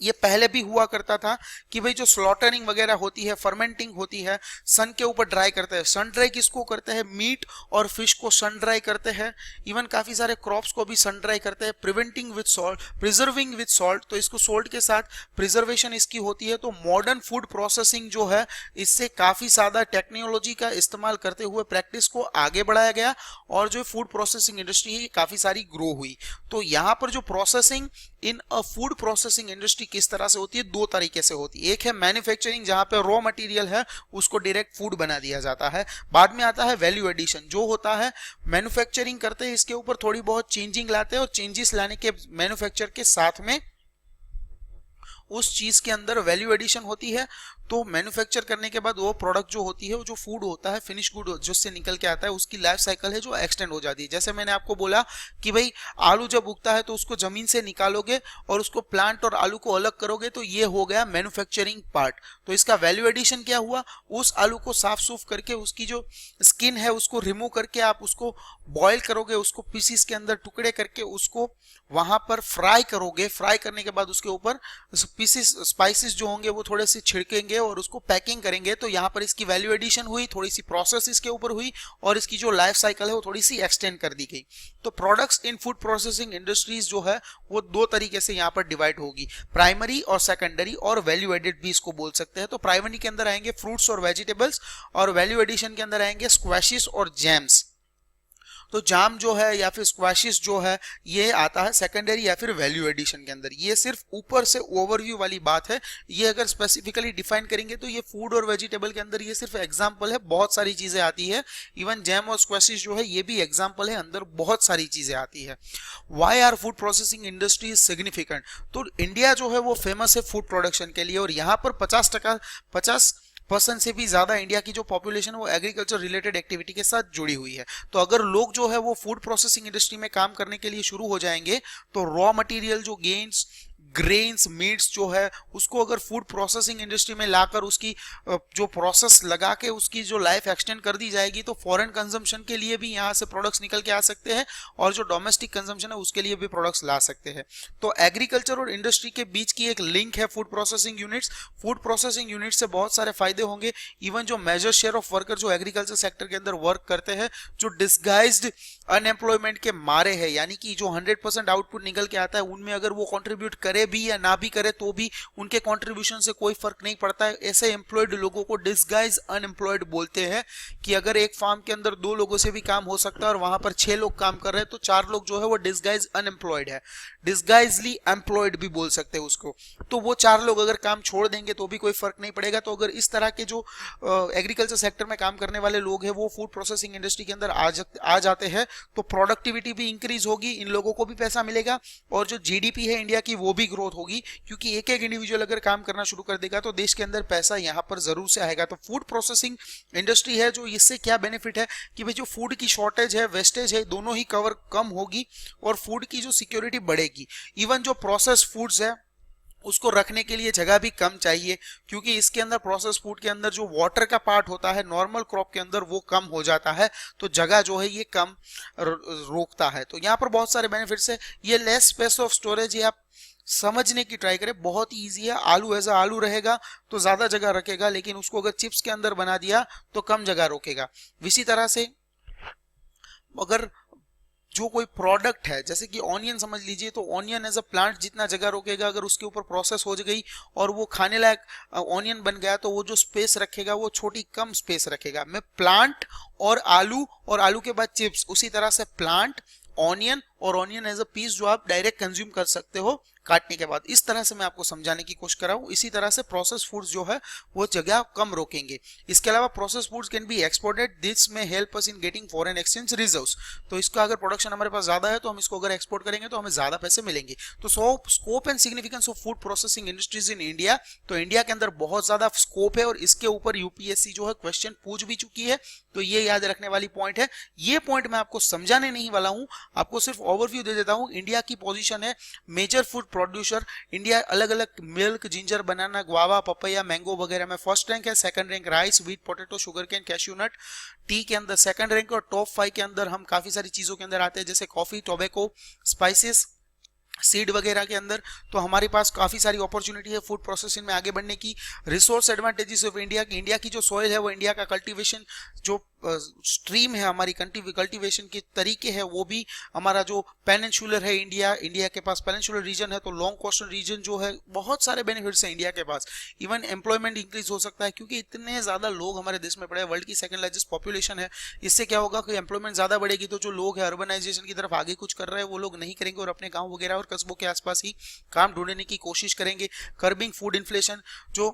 ये पहले भी हुआ करता था कि भाई जो स्लॉटरिंग वगैरह होती है, फर्मेंटिंग होती है, सन के ऊपर ड्राई करते हैं। सन ड्राई किसको करते हैं, मीट और फिश को सन ड्राई करते हैं, इवन काफी सारे क्रॉप्स को भी सन ड्राई करते हैं। Preventing with salt, preserving with salt, तो इसको सोल्ट के साथ प्रिजर्वेशन इसकी होती है। तो मॉडर्न फूड प्रोसेसिंग जो है इससे काफी ज्यादा टेक्नोलॉजी का इस्तेमाल करते हुए प्रैक्टिस को आगे बढ़ाया गया और जो फूड प्रोसेसिंग इंडस्ट्री है काफी सारी ग्रो हुई। तो यहाँ पर जो प्रोसेसिंग इन अ फूड प्रोसेसिंग इंडस्ट्री किस तरह से होती है, 2 तरीके से होती है। एक है मैन्युफैक्चरिंग जहां पे रॉ मटेरियल है उसको डायरेक्ट फूड बना दिया जाता है। बाद में आता है वैल्यू एडिशन, जो होता है मैन्युफैक्चरिंग करते हैं इसके ऊपर थोड़ी बहुत चेंजिंग लाते हैं और चेंजेस लाने के मैन्युफैक्चर के साथ में उस चीज के अंदर वैल्यू एडिशन होती है। तो मैन्युफैक्चर करने के बाद वो प्रोडक्ट जो होती है वो जो फूड होता है, फिनिश गुड जिससे निकल के आता है, उसकी लाइफ साइकिल है जो एक्सटेंड हो जाती है। जैसे मैंने आपको बोला कि भाई आलू जब उगता है तो उसको जमीन से निकालोगे और उसको प्लांट और आलू को अलग करोगे, तो ये हो गया मैन्युफैक्चरिंग पार्ट। तो इसका वैल्यू एडिशन क्या हुआ, उस आलू को साफ सूफ करके उसकी जो स्किन है उसको रिमूव करके आप उसको बॉयल करोगे, उसको पीसीस के अंदर टुकड़े करके उसको वहां पर फ्राई करोगे। फ्राई करने के बाद उसके ऊपर पीसेस स्पाइसेस जो होंगे वो थोड़े से छिड़केंगे और उसको पैकिंग करेंगे। तो यहाँ पर इसकी वैल्यू एडिशन हुई, थोड़ी सी प्रोसेस इसके ऊपर हुई और इसकी जो लाइफ साइकिल है वो थोड़ी सी एक्सटेंड कर दी गई। तो products in food processing industries जो है वो 2 तरीके से यहाँ पर डिवाइड होगी, प्राइमरी और सेकेंडरी और वैल्यू एडेड भी इसको बोल सकते हैं। तो प्राइमरी के अंदर आएंगे फ्रूट्स और वेजिटेबल्स और वैल्यू एडिशन के अंदर आएंगे स्क्वैशेस और जैम्स। तो जाम जो है या फिर स्क्वैशेस जो है ये आता है सेकेंडरी या फिर वैल्यू एडिशन के अंदर। ये सिर्फ ऊपर से ओवरव्यू वाली बात है, ये अगर स्पेसिफिकली डिफाइन करेंगे तो ये फूड और वेजिटेबल के अंदर ये सिर्फ एग्जांपल है, बहुत सारी चीजें आती है। इवन जैम और स्क्वैशेस जो है ये भी एग्जांपल है, अंदर बहुत सारी चीजें आती है। Why are food processing industry significant, तो इंडिया जो है वो फेमस है फूड प्रोडक्शन के लिए और यहाँ पर 50% से भी ज्यादा इंडिया की जो पॉपुलेशन वो एग्रीकल्चर रिलेटेड एक्टिविटी के साथ जुड़ी हुई है। तो अगर लोग जो है वो फूड प्रोसेसिंग इंडस्ट्री में काम करने के लिए शुरू हो जाएंगे तो रॉ मटेरियल जो ग्रेन्स मीट्स जो है उसको अगर फूड प्रोसेसिंग इंडस्ट्री में लाकर उसकी जो प्रोसेस लगा के उसकी जो लाइफ एक्सटेंड कर दी जाएगी तो फॉरेन कंजम्पशन के लिए भी यहाँ से प्रोडक्ट्स निकल के आ सकते हैं और जो डोमेस्टिक कंजम्पशन है उसके लिए भी प्रोडक्ट्स ला सकते हैं। तो एग्रीकल्चर और इंडस्ट्री के बीच की एक लिंक है food processing units. Food processing unit से बहुत सारे फायदे होंगे। इवन जो मेजर शेयर ऑफ वर्कर जो एग्रीकल्चर सेक्टर के अंदर वर्क करते हैं, जो डिस्गाइज्ड अनएम्प्लॉयमेंट के मारे है, यानी कि जो 100% आउटपुट निकल के आता है उनमें अगर वो कंट्रीब्यूट करे भी या ना भी करे तो भी उनके कंट्रीब्यूशन से कोई फर्क नहीं पड़ता है। ऐसे एम्प्लॉयड लोगों को डिस्गाइज अनएम्प्लॉयड बोलते हैं कि अगर एक फार्म के अंदर 2 लोगों से भी काम हो सकता है और वहां पर 6 लोग काम कर रहे हैं तो 4 लोग जो है वो डिस्गाइज अनएम्प्लॉयड है, डिस्गाइजली एम्प्लॉयड भी बोल सकते हैं उसको। तो वो 4 लोग अगर काम छोड़ देंगे तो भी कोई फर्क नहीं पड़ेगा। तो अगर इस तरह के जो एग्रीकल्चर सेक्टर में काम करने वाले लोग हैं वो फूड प्रोसेसिंग इंडस्ट्री के अंदर आ जाते हैं तो प्रोडक्टिविटी भी इंक्रीज होगी, इन लोगों को भी पैसा मिलेगा और जो जीडीपी है इंडिया की वो भी ग्रोथ होगी, क्योंकि एक एक इंडिविजुअल अगर काम करना शुरू कर देगा तो देश के अंदर पैसा यहां पर जरूर से आएगा। तो फूड प्रोसेसिंग इंडस्ट्री है जो इससे क्या बेनिफिट है कि भाई जो फूड की शॉर्टेज है, वेस्टेज है, दोनों ही कम होगी और फूड की जो सिक्योरिटी बढ़ेगी। इवन जो प्रोसेस फूड्स है उसको रखने के लिए जगह भी कम चाहिए, क्योंकि इसके अंदर प्रोसेस फूड के अंदर जो वाटर का पार्ट होता है नॉर्मल क्रॉप के अंदर वो कम हो जाता है, तो जगह जो है ये कम रोकता है। तो यहाँ पर बहुत सारे बेनिफिट्स है। ये लेस स्पेस ऑफ स्टोरेज, ये आप समझने की ट्राई करें, बहुत ही ईजी है। आलू एज आलू रहेगा तो ज्यादा जगह रखेगा, लेकिन उसको अगर चिप्स के अंदर बना दिया तो कम जगह रोकेगा। इसी तरह से अगर जो कोई प्रोडक्ट है जैसे कि ऑनियन समझ लीजिए, तो ऑनियन एज अ प्लांट जितना जगह रोकेगा, अगर उसके ऊपर प्रोसेस हो गई और वो खाने लायक ऑनियन बन गया तो वो जो स्पेस रखेगा वो छोटी कम स्पेस रखेगा। मैं प्लांट और आलू के बाद चिप्स, उसी तरह से प्लांट, ऑनियन और ऑनियन एज अ पीस जो आप डायरेक्ट कंज्यूम कर सकते हो काटने के बाद। इस तरह से मैं आपको समझाने की कोशिश कर रहा हूं। इसी तरह से प्रोसेस फूड्स जो है वो जगह कम रोकेंगे। इसके अलावा process foods can be exported, this may help us in getting foreign exchange reserves. तो इसका अगर प्रोडक्शन हमारे पास ज्यादा है तो हम इसको अगर एक्सपोर्ट करेंगे तो हमें ज्यादा पैसे मिलेंगे। तो scope and significance of food processing industries in India, तो इंडिया के अंदर बहुत ज्यादा स्कोप है और इसके ऊपर यूपीएससी जो है क्वेश्चन पूछ भी चुकी है, तो ये याद रखने वाली पॉइंट है। ये पॉइंट मैं आपको समझाने नहीं वाला हूं, आपको सिर्फ ओवरव्यू दे देता हूं। इंडिया की पोजीशन है मेजर फूड प्रोड्यूसर। इंडिया अलग अलग milk, ginger, banana, guava, papaya, mango वगैरह में फर्स्ट रैंक है। Second rank rice, wheat, potato, sugar cane, cashew nut, tea के अंदर सेकंड रैंक। और टॉप 5 के अंदर हम काफी सारी चीजों के अंदर आते हैं जैसे कॉफी, टोबैको, स्पाइसेस, सीड वगैरह के अंदर। तो हमारे पास काफी सारी अपॉर्चुनिटी है फूड प्रोसेसिंग में आगे बढ़ने की। रिसोर्स एडवांटेजेस ऑफ इंडिया की, इंडिया की जो सॉइल है वो इंडिया का कल्टीवेशन जो स्ट्रीम है, हमारी कल्टीवेशन के तरीके है वो भी हमारा जो पेनिनसुलर है इंडिया के पास पेनिनसुलर रीजन है, तो लॉन्ग कोस्टल रीजन जो है, बहुत सारे बेनिफिट्स हैं इंडिया के पास। इवन एम्प्लॉयमेंट इंक्रीज हो सकता है क्योंकि इतने ज्यादा लोग हमारे देश में पड़े हैं, वर्ल्ड की सेकंड लार्जेस्ट पॉपुलेशन है। इससे क्या होगा कि एम्प्लॉयमेंट ज्यादा बढ़ेगी तो जो लोग हैं अर्बनाइजेशन की तरफ आगे कुछ कर रहे हैं वो लोग नहीं करेंगे और अपने गाँव वगैरह और कस्बों के आसपास ही काम ढूंढने की कोशिश करेंगे। कर्बिंग फूड इन्फ्लेशन, जो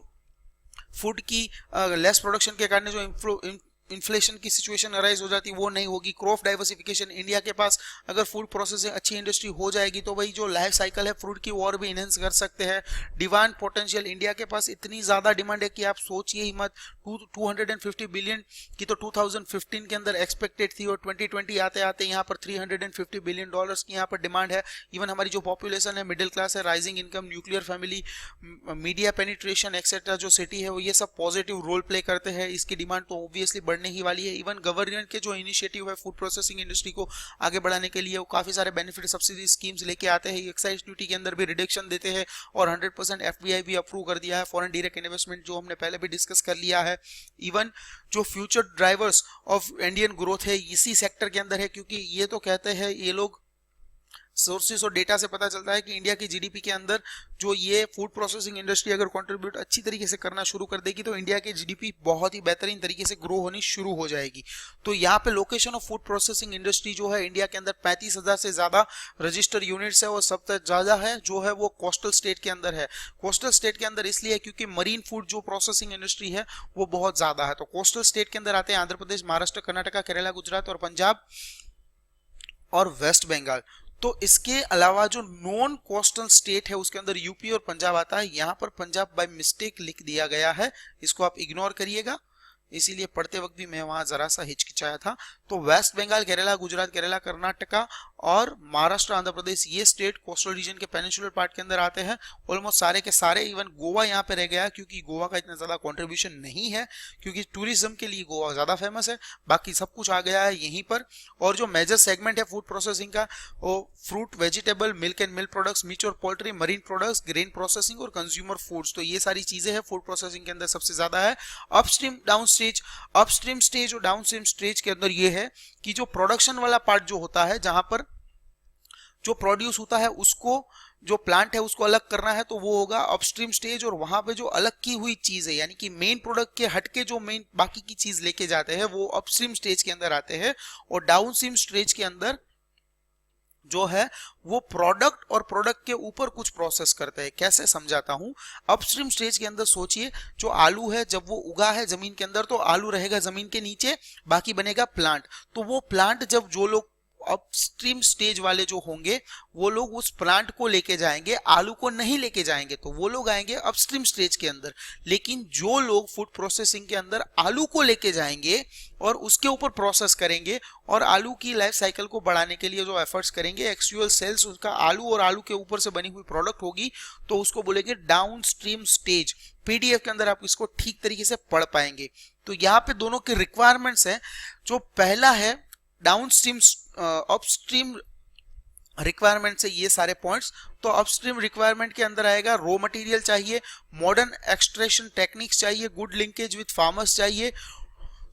फूड की लेस प्रोडक्शन के कारण जो इन्फ्लेशन की सिचुएशन अराइज हो जाती है वो नहीं होगी। क्रॉप डाइवर्सिफिकेशन, इंडिया के पास अगर फूड प्रोसेसिंग अच्छी इंडस्ट्री हो जाएगी तो वही जो लाइफ साइकिल है फ्रूट की और भी इनहेंस कर सकते हैं। डिमांड पोटेंशियल, इंडिया के पास इतनी ज्यादा डिमांड है कि आप सोचिए ही मत। 250 बिलियन की तो 2015 के अंदर एक्सपेक्टेड थी और 2020 आते आते यहाँ पर 350 बिलियन डॉलर्स की यहाँ पर डिमांड है। इवन हमारी जो पॉपुलेशन है मिडिल क्लास है, rising income, nuclear family, media penetration etcetera जो सिटी है वो ये सब पॉजिटिव रोल प्ले करते हैं। इसकी डिमांड तो ऑब्वियसली बढ़ने ही वाली है। इवन गवर्नमेंट के जो इनिशिएटिव है फूड प्रोसेसिंग इंडस्ट्री को आगे बढ़ाने के लिए वो काफी सारे बेनिफिट सब्सिडी स्कीम्स लेके आते हैं। एक्साइज ड्यूटी के अंदर भी रिडक्शन देते हैं और 100% एफडीआई भी अप्रूव कर दिया है, फॉरेन डायरेक्ट इन्वेस्टमेंट, जो हमने पहले भी डिस्कस कर लिया है। इवन जो future drivers of Indian growth है इसी सेक्टर के अंदर है, क्योंकि ये तो कहते हैं ये लोग, सोर्सेस और डेटा से पता चलता है कि इंडिया की जीडीपी के अंदर जो ये फूड प्रोसेसिंग इंडस्ट्री अगर कंट्रीब्यूट अच्छी तरीके से करना शुरू कर देगी तो इंडिया की जीडीपी बहुत ही बेहतरीन तरीके से ग्रो होनी शुरू हो जाएगी। तो यहाँ पे location of food processing industry जो है इंडिया के अंदर 35,000 से ज्यादा रजिस्टर्ड यूनिट्स है और सबसे ज्यादा है जो है वो कोस्टल स्टेट के अंदर है। कोस्टल स्टेट के अंदर इसलिए है क्योंकि मरीन फूड जो प्रोसेसिंग इंडस्ट्री है वो बहुत ज्यादा है। तो कोस्टल स्टेट के अंदर आते हैं आंध्र प्रदेश, महाराष्ट्र, कर्नाटका, केरला, गुजरात और पंजाब और वेस्ट बंगाल। तो इसके अलावा जो नॉन कोस्टल स्टेट है उसके अंदर यूपी और पंजाब आता है। यहां पर पंजाब बाय मिस्टेक लिख दिया गया है, इसको आप इग्नोर करिएगा, इसीलिए पढ़ते वक्त भी मैं वहां जरा सा हिचकिचाया था। तो वेस्ट बंगाल, केरला, गुजरात, केरला, कर्नाटका और महाराष्ट्र, आंध्र प्रदेश, ये स्टेट कोस्टल रीजन के पेनिनसुलर पार्ट के अंदर आते हैं। ऑलमोस्ट सारे के सारे, इवन गोवा यहाँ पे रह गया है क्योंकि गोवा का इतना ज्यादा कंट्रीब्यूशन नहीं है, क्योंकि टूरिज्म के लिए गोवा ज्यादा फेमस है। बाकी सब कुछ आ गया है यहीं पर। और जो मेजर सेगमेंट है फूड प्रोसेसिंग का, वो fruit, vegetable, milk and milk products, meat और poultry, marine products, grain processing और कंज्यूमर फूड्स, तो ये सारी चीजें हैं फूड प्रोसेसिंग के अंदर सबसे ज्यादा है। Upstream, down stage, upstream stage और डाउनस्ट्रीम स्टेज के अंदर ये है कि जो प्रोडक्शन वाला पार्ट जो होता है, जहां पर जो प्रोड्यूस होता है उसको, जो प्लांट है उसको अलग करना है, तो वो होगा अपस्ट्रीम स्टेज। और वहां पे जो अलग की हुई चीज है, यानी कि मेन प्रोडक्ट के हटके जो मेन बाकी की चीज लेके जाते हैं, वो अपस्ट्रीम स्टेज के अंदर आते हैं। और डाउनस्ट्रीम स्टेज के अंदर जो है वो प्रोडक्ट और प्रोडक्ट के ऊपर कुछ प्रोसेस करते हैं। कैसे समझाता हूं। अपस्ट्रीम स्टेज के अंदर सोचिए, जो आलू है जब वो उगा है जमीन के अंदर, तो आलू रहेगा जमीन के नीचे, बाकी बनेगा प्लांट। तो वो प्लांट जब जो लोग अपस्ट्रीम स्टेज वाले जो होंगे, वो लोग उस प्लांट को लेके जाएंगे, आलू को नहीं लेके जाएंगे, तो वो लोग आएंगे अपस्ट्रीम स्टेज के अंदर। लेकिन जो लोग फूड प्रोसेसिंग के अंदर आलू को लेके जाएंगे और उसके ऊपर प्रोसेस करेंगे और आलू की लाइफ साइकिल को बढ़ाने के लिए जो एफर्ट्स करेंगे, एक्चुअल सेल्स उसका आलू और आलू के ऊपर से बनी हुई प्रोडक्ट होगी, तो उसको बोलेंगे डाउनस्ट्रीम स्टेज। पीडीएफ के अंदर आप इसको ठीक तरीके से पढ़ पाएंगे। तो यहाँ पे दोनों के रिक्वायरमेंट्स हैं। जो पहला है डाउनस्ट्रीम, अपस्ट्रीम रिक्वायरमेंट से ये सारे पॉइंट्स। तो अपस्ट्रीम रिक्वायरमेंट के अंदर आएगा रॉ मटेरियल चाहिए, मॉडर्न एक्सट्रैक्शन टेक्निक्स चाहिए, गुड लिंकेज विद फार्मर्स चाहिए,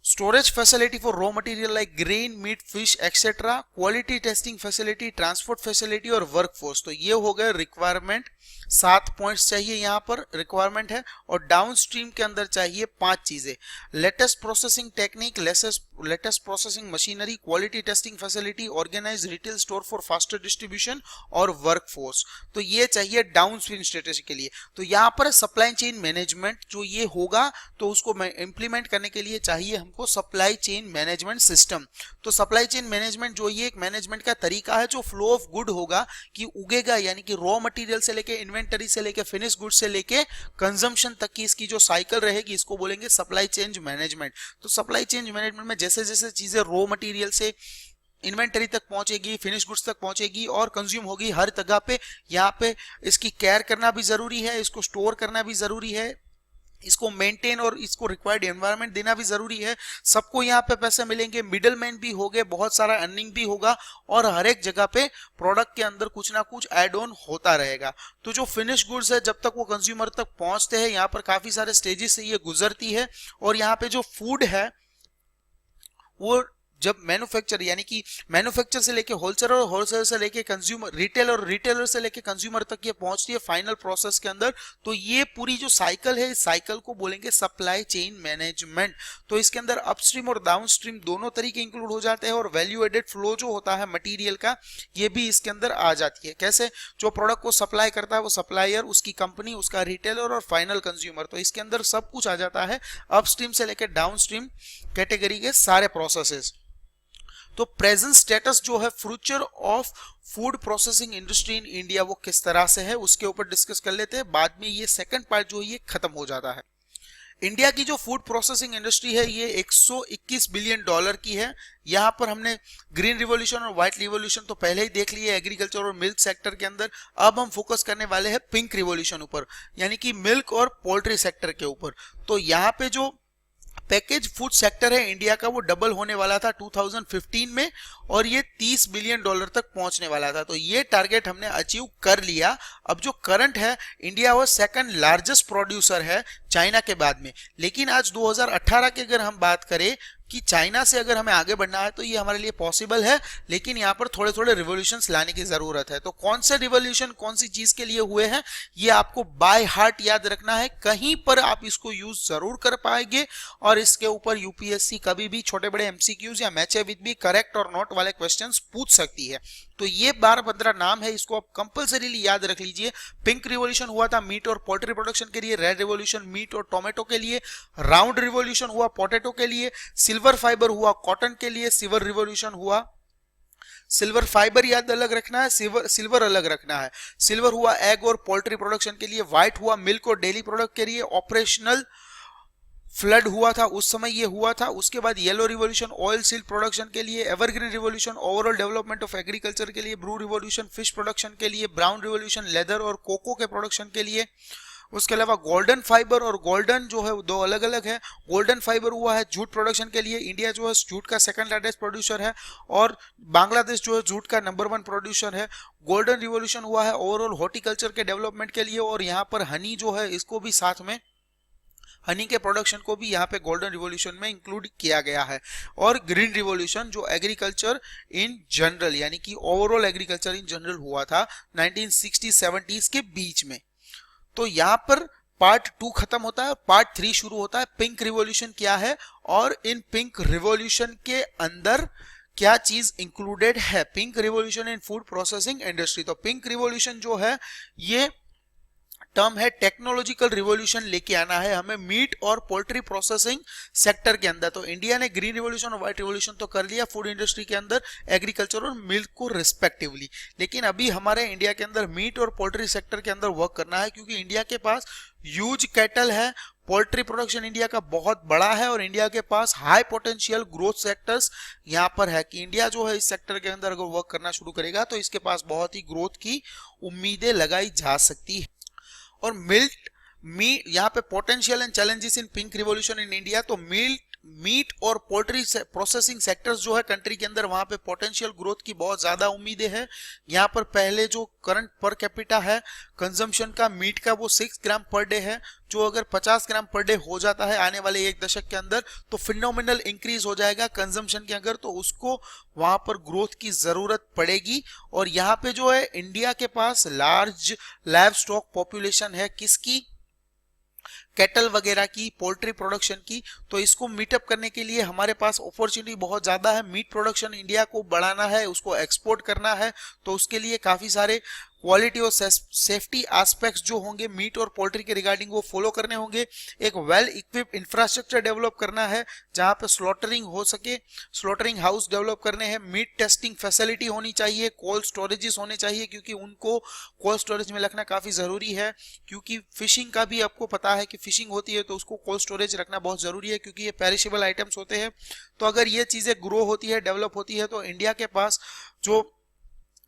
storage facility for raw material like grain, meat, fish, etc., quality testing facility, transport facility और workforce। तो ये हो गए रिक्वायरमेंट। 7 पॉइंट्स चाहिए यहाँ पर रिक्वायरमेंट है। और डाउनस्ट्रीम के अंदर चाहिए 5 चीजें, latest processing technique, latest processing machinery, quality testing facility, organize retail store for faster distribution और वर्कफोर्स। तो ये चाहिए डाउनस्ट्रीम स्ट्रेटेजी के लिए। तो यहाँ पर सप्लाई चेन मैनेजमेंट जो ये होगा, तो उसको इंप्लीमेंट करने के लिए चाहिए हमको सप्लाई चेन मैनेजमेंट सिस्टम। तो सप्लाई चेन मैनेजमेंट जो ये एक मैनेजमेंट का तरीका है, जो फ्लो ऑफ गुड होगा कि उगेगा, यानी कि रॉ मटेरियल से लेके इन्वेंटरी से लेके फिनिश गुड से लेके कंजम्पशन तक की इसकी जो साइकिल रहेगी, इसको बोलेंगे सप्लाई चेन मैनेजमेंट। तो सप्लाई चेन मैनेजमेंट में जैसे जैसे चीजें रॉ मटेरियल से इन्वेंटरी तक पहुंचेगी, फिनिश गुड्स तक पहुंचेगी और कंज्यूम होगी हर जगह पे, यहाँ पे इसकी केयर करना भी जरूरी है, इसको स्टोर करना भी जरूरी है, इसको मेंटेन और इसको रिक्वायर्ड एनवायरनमेंट देना भी जरूरी है। सबको यहाँ पे पैसे मिलेंगे, मिडिल मैन भी होंगे, बहुत सारा अर्निंग भी होगा और हर एक जगह पे प्रोडक्ट के अंदर कुछ ना कुछ एड ऑन होता रहेगा। तो जो फिनिश गुड्स है जब तक वो कंज्यूमर तक पहुंचते हैं, यहाँ पर काफी सारे स्टेजेस से ये गुजरती है। और यहाँ पे जो फूड है वो जब मैन्युफैक्चर, यानी कि मैन्युफैक्चर से लेके होलसेलर और होलसेलर से लेके कंज्यूमर, रिटेल और रिटेलर से लेके कंज्यूमर तक ये पहुंचती है फाइनल प्रोसेस के अंदर। तो ये पूरी जो साइकिल है, इस साइकिल को बोलेंगे सप्लाई चेन मैनेजमेंट। तो इसके अंदर अपस्ट्रीम और डाउनस्ट्रीम दोनों तरीके इंक्लूड हो जाते हैं और वैल्यू एडेड फ्लो जो होता है मटीरियल का, ये भी इसके अंदर आ जाती है। कैसे? जो प्रोडक्ट को सप्लाई करता है वो सप्लायर, उसकी कंपनी, उसका रिटेलर और फाइनल कंज्यूमर। तो इसके अंदर सब कुछ आ जाता है, अपस्ट्रीम से लेकर डाउनस्ट्रीम कैटेगरी के सारे प्रोसेसेस। तो प्रेजेंट स्टेटस जो है future of food processing industry in India वो किस तरह से है, उसके ऊपर डिस्कस कर लेते हैं। बाद में ये सेकंड पार्ट जो है ये खत्म हो जाता है। इंडिया की जो फूड प्रोसेसिंग इंडस्ट्री है ये 121 बिलियन डॉलर की है। यहाँ पर हमने ग्रीन रिवॉल्यूशन और व्हाइट रिवॉल्यूशन तो पहले ही देख लिया एग्रीकल्चर और मिल्क सेक्टर के अंदर। अब हम फोकस करने वाले हैं पिंक रिवॉल्यूशन ऊपर, यानी कि मिल्क और पोल्ट्री सेक्टर के ऊपर। तो यहाँ पे जो पैकेज फूड सेक्टर है इंडिया का वो डबल होने वाला था 2015 में और ये 30 बिलियन डॉलर तक पहुंचने वाला था। तो ये टारगेट हमने अचीव कर लिया। अब जो करंट है, इंडिया वो सेकंड लार्जेस्ट प्रोड्यूसर है चाइना के बाद में। लेकिन आज 2018 की अगर हम बात करें कि चाइना से अगर हमें आगे बढ़ना है तो ये हमारे लिए पॉसिबल है, लेकिन यहाँ पर थोड़े थोड़े रिवॉल्यूशंस लाने की जरूरत है। तो कौन से रिवॉल्यूशन कौन सी चीज के लिए हुए हैं ये आपको बाय हार्ट याद रखना है, कहीं पर आप इसको यूज जरूर कर पाएंगे और इसके ऊपर यूपीएससी कभी भी छोटे बड़े एमसीक्यूज या मैच विद बी करेक्ट और नॉट वाले क्वेश्चंस पूछ सकती है। तो ये 12-15 नाम है, इसको आप कंपल्सरीली याद रख लीजिए। पिंक रिवॉल्यूशन हुआ था मीट और पोल्ट्री प्रोडक्शन के लिए, रेड रिवॉल्यूशन मीट और टोमेटो के लिए, राउंड रिवॉल्यूशन हुआ पोटैटो के लिए, सिल्वर फाइबर हुआ कॉटन के लिए, सिल्वर रिवॉल्यूशन हुआ, सिल्वर फाइबर याद अलग रखना है, सिल्वर अलग रखना है, सिल्वर हुआ एग और पोल्ट्री प्रोडक्शन के लिए, व्हाइट हुआ मिल्क और डेयरी प्रोडक्ट के लिए, ऑपरेशनल फ्लड हुआ था उस समय ये हुआ था। उसके बाद yellow revolution oil seal production के लिए, evergreen revolution overall development of agriculture के लिए, ब्लू रिवॉल्यूशन फिश प्रोडक्शन के लिए, ब्राउन रिवॉल्यूशन लेदर और कोको के प्रोडक्शन के लिए। उसके अलावा गोल्डन फाइबर और गोल्डन जो है दो अलग अलग है। गोल्डन फाइबर हुआ है जूट प्रोडक्शन के लिए, इंडिया जो है जूट का सेकंड लार्जेस्ट प्रोड्यूसर है और बांग्लादेश जो है जूट का नंबर 1 प्रोड्यूसर है। गोल्डन रिवॉल्यूशन हुआ है ओवरऑल हॉर्टिकल्चर के डेवलपमेंट के लिए, और यहाँ पर हनी जो है इसको भी साथ में, हनी के प्रोडक्शन को भी यहाँ पे गोल्डन रिवॉल्यूशन में इंक्लूड किया गया है। और ग्रीन रिवॉल्यूशन जो एग्रीकल्चर इन जनरल यानी कि ओवरऑल एग्रीकल्चर इन जनरल हुआ था 1960-70s के बीच में। तो यहाँ पर पार्ट 2 खत्म होता है, पार्ट 3 शुरू होता है। पिंक रिवॉल्यूशन क्या है और इन पिंक रिवॉल्यूशन के अंदर क्या चीज इंक्लूडेड है। Pink revolution in food processing industry. तो पिंक रिवॉल्यूशन जो है ये टर्म है टेक्नोलॉजिकल रिवॉल्यूशन लेके आना है हमें मीट और पोल्ट्री प्रोसेसिंग सेक्टर के अंदर। तो इंडिया ने ग्रीन रिवॉल्यूशन और व्हाइट रिवॉल्यूशन तो कर लिया फूड इंडस्ट्री के अंदर, एग्रीकल्चर और मिल्क को रिस्पेक्टिवली, लेकिन अभी हमारे इंडिया के अंदर मीट और पोल्ट्री सेक्टर के अंदर वर्क करना है, क्योंकि इंडिया के पास ह्यूज कैटल है, पोल्ट्री प्रोडक्शन इंडिया का बहुत बड़ा है और इंडिया के पास हाई पोटेंशियल ग्रोथ सेक्टर्स यहाँ पर है कि इंडिया जो है इस सेक्टर के अंदर अगर वर्क करना शुरू करेगा तो इसके पास बहुत ही ग्रोथ की उम्मीदें लगाई जा सकती है। और मिल्क मीट यहाँ पे potential and challenges in pink revolution in India. तो मीट और पोल्ट्री प्रोसेसिंग सेक्टर्स जो है कंट्री के अंदर, वहां पे पोटेंशियल ग्रोथ की बहुत ज्यादा उम्मीदें हैं। यहाँ पर पहले जो करंट पर कैपिटा है कंजम्पशन का मीट का वो 6 ग्राम पर डे है, जो अगर 50 ग्राम पर डे हो जाता है आने वाले 1 दशक के अंदर तो फिनोमिनल इंक्रीज हो जाएगा कंजम्पशन के अंदर, तो उसको वहां पर ग्रोथ की जरूरत पड़ेगी। और यहाँ पे जो है इंडिया के पास लार्ज लाइव स्टॉक पॉपुलेशन है, किसकी, कैटल वगैरह की, पोल्ट्री प्रोडक्शन की। तो इसको मीटअप करने के लिए हमारे पास अपॉर्चुनिटी बहुत ज्यादा है। मीट प्रोडक्शन इंडिया को बढ़ाना है, उसको एक्सपोर्ट करना है, तो उसके लिए काफी सारे क्वालिटी और सेफ्टी एस्पेक्ट्स जो होंगे मीट और पोल्ट्री के रिगार्डिंग वो फॉलो करने होंगे। एक वेल इक्विप्ड इंफ्रास्ट्रक्चर डेवलप करना है जहां पे स्लॉटरिंग हो सके, स्लॉटरिंग हाउस डेवलप करने हैं, मीट टेस्टिंग फैसिलिटी होनी चाहिए, कोल्ड स्टोरेजेस होने चाहिए क्योंकि उनको कोल्ड स्टोरेज में रखना काफी जरूरी है, क्योंकि फिशिंग का भी आपको पता है कि फिशिंग होती है तो उसको कोल्ड स्टोरेज रखना बहुत जरूरी है क्योंकि ये पेरिशेबल आइटम्स होते हैं। तो अगर ये चीजें ग्रो होती है, डेवलप होती है, तो इंडिया के पास जो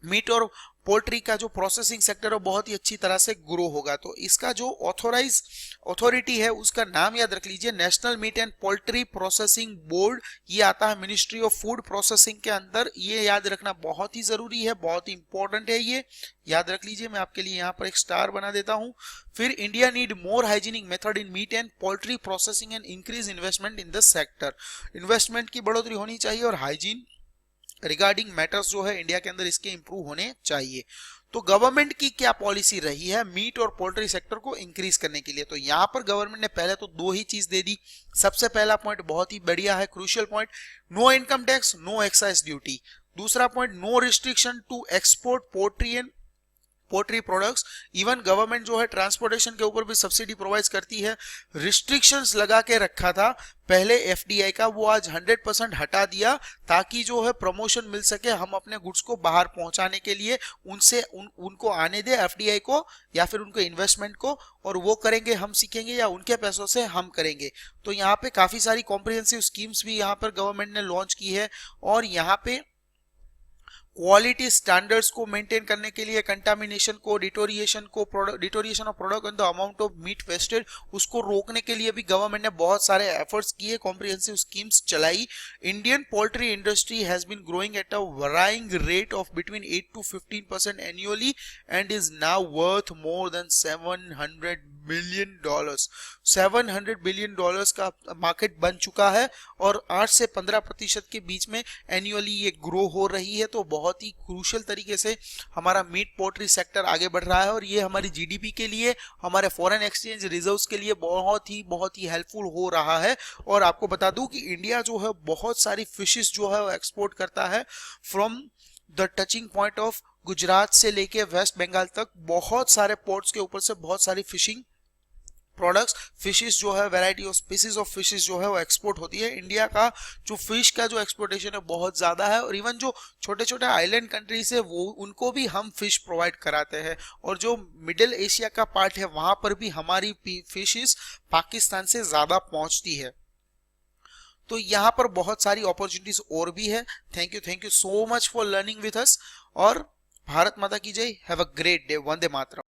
मीट और पोल्ट्री का जो प्रोसेसिंग सेक्टर है बहुत ही अच्छी तरह से ग्रो होगा। तो इसका जो ऑथोराइज अथॉरिटी है उसका नाम याद रख लीजिए, national meat and poultry processing board. ये आता है मिनिस्ट्री ऑफ फूड प्रोसेसिंग के अंदर। ये याद रखना बहुत ही जरूरी है, बहुत ही इंपॉर्टेंट है, ये याद रख लीजिए। मैं आपके लिए यहाँ पर एक स्टार बना देता हूँ। फिर India need more hygienic method in meat and poultry processing and increase investment in the sector. Investment की बढ़ोतरी होनी चाहिए और हाइजीन रिगार्डिंग मैटर्स जो है इंडिया के अंदर इसके इंप्रूव होने चाहिए। तो गवर्नमेंट की क्या पॉलिसी रही है मीट और पोल्ट्री सेक्टर को इंक्रीज करने के लिए? तो यहां पर गवर्नमेंट ने पहले तो 2 ही चीज दे दी। सबसे पहला पॉइंट बहुत ही बढ़िया है, crucial point, no income tax, no excise duty. दूसरा point, no restriction to export poultry products. Even government जो है ट्रांसपोर्टेशन के ऊपर भी सब्सिडी प्रोवाइड करती है। रिस्ट्रिक्शंस लगा के रखा था पहले एफडीआई का, वो आज 100% हटा दिया ताकि जो है प्रमोशन मिल सके, हम अपने गुड्स को बाहर पहुंचाने के लिए उनसे उनको आने दे एफडीआई को या फिर उनको इन्वेस्टमेंट को, और वो करेंगे हम सीखेंगे या उनके पैसों से हम करेंगे। तो यहाँ पे काफी सारी कॉम्प्रिहेंसिव स्कीम्स भी यहाँ पर गवर्नमेंट ने लॉन्च की है और यहाँ पे क्वालिटी स्टैंडर्ड्स को मेंटेन करने के लिए कंटामिनेशन को, deterioration of product and the amount of meat wasted, उसको रोकने के लिए भी गवर्नमेंट ने बहुत सारे एफर्ट्स किए, कॉम्प्रिहेंसिव स्कीम्स चलाई। Indian poultry industry has been growing at a varying rate of between 8 to 15% annually and is now worth more than $700 billion. $700 billion का मार्केट बन चुका है और 8 से 15% के बीच में एनुअली ये ग्रो हो रही है। तो बहुत ही क्रूशियल तरीके से हमारा मीट पोल्ट्री सेक्टर आगे बढ़ रहा है और ये हमारी जीडीपी के लिए, हमारे फॉरेन एक्सचेंज रिजर्व्स के लिए बहुत ही हेल्पफुल हो रहा है। और आपको बता दूं कि इंडिया जो है बहुत सारी फिशेस जो है वो एक्सपोर्ट करता है from the touching point of Gujarat से लेके वेस्ट बंगाल तक। बहुत सारे पोर्ट्स के ऊपर से बहुत सारी फिशिंग प्रोडक्ट्स, फिशेस जो है, variety of species of fishes जो है वो एक्सपोर्ट होती है। इंडिया का जो फिश का जो एक्सपोर्टेशन है बहुत ज़्यादा है, और इवन जो छोटे छोटे आइलैंड कंट्रीज है वो उनको भी हम फिश प्रोवाइड कराते हैं, और जो मिडिल एशिया का पार्ट है वहाँ पर भी हमारी फिशेस पाकिस्तान से ज़्यादा पहुँचती है। तो यहाँ पर बहुत सारी अपॉर्चुनिटीज और भी है। Thank you so much for learning with us, और भारत माता की जय। Have a great day. Vande Mataram.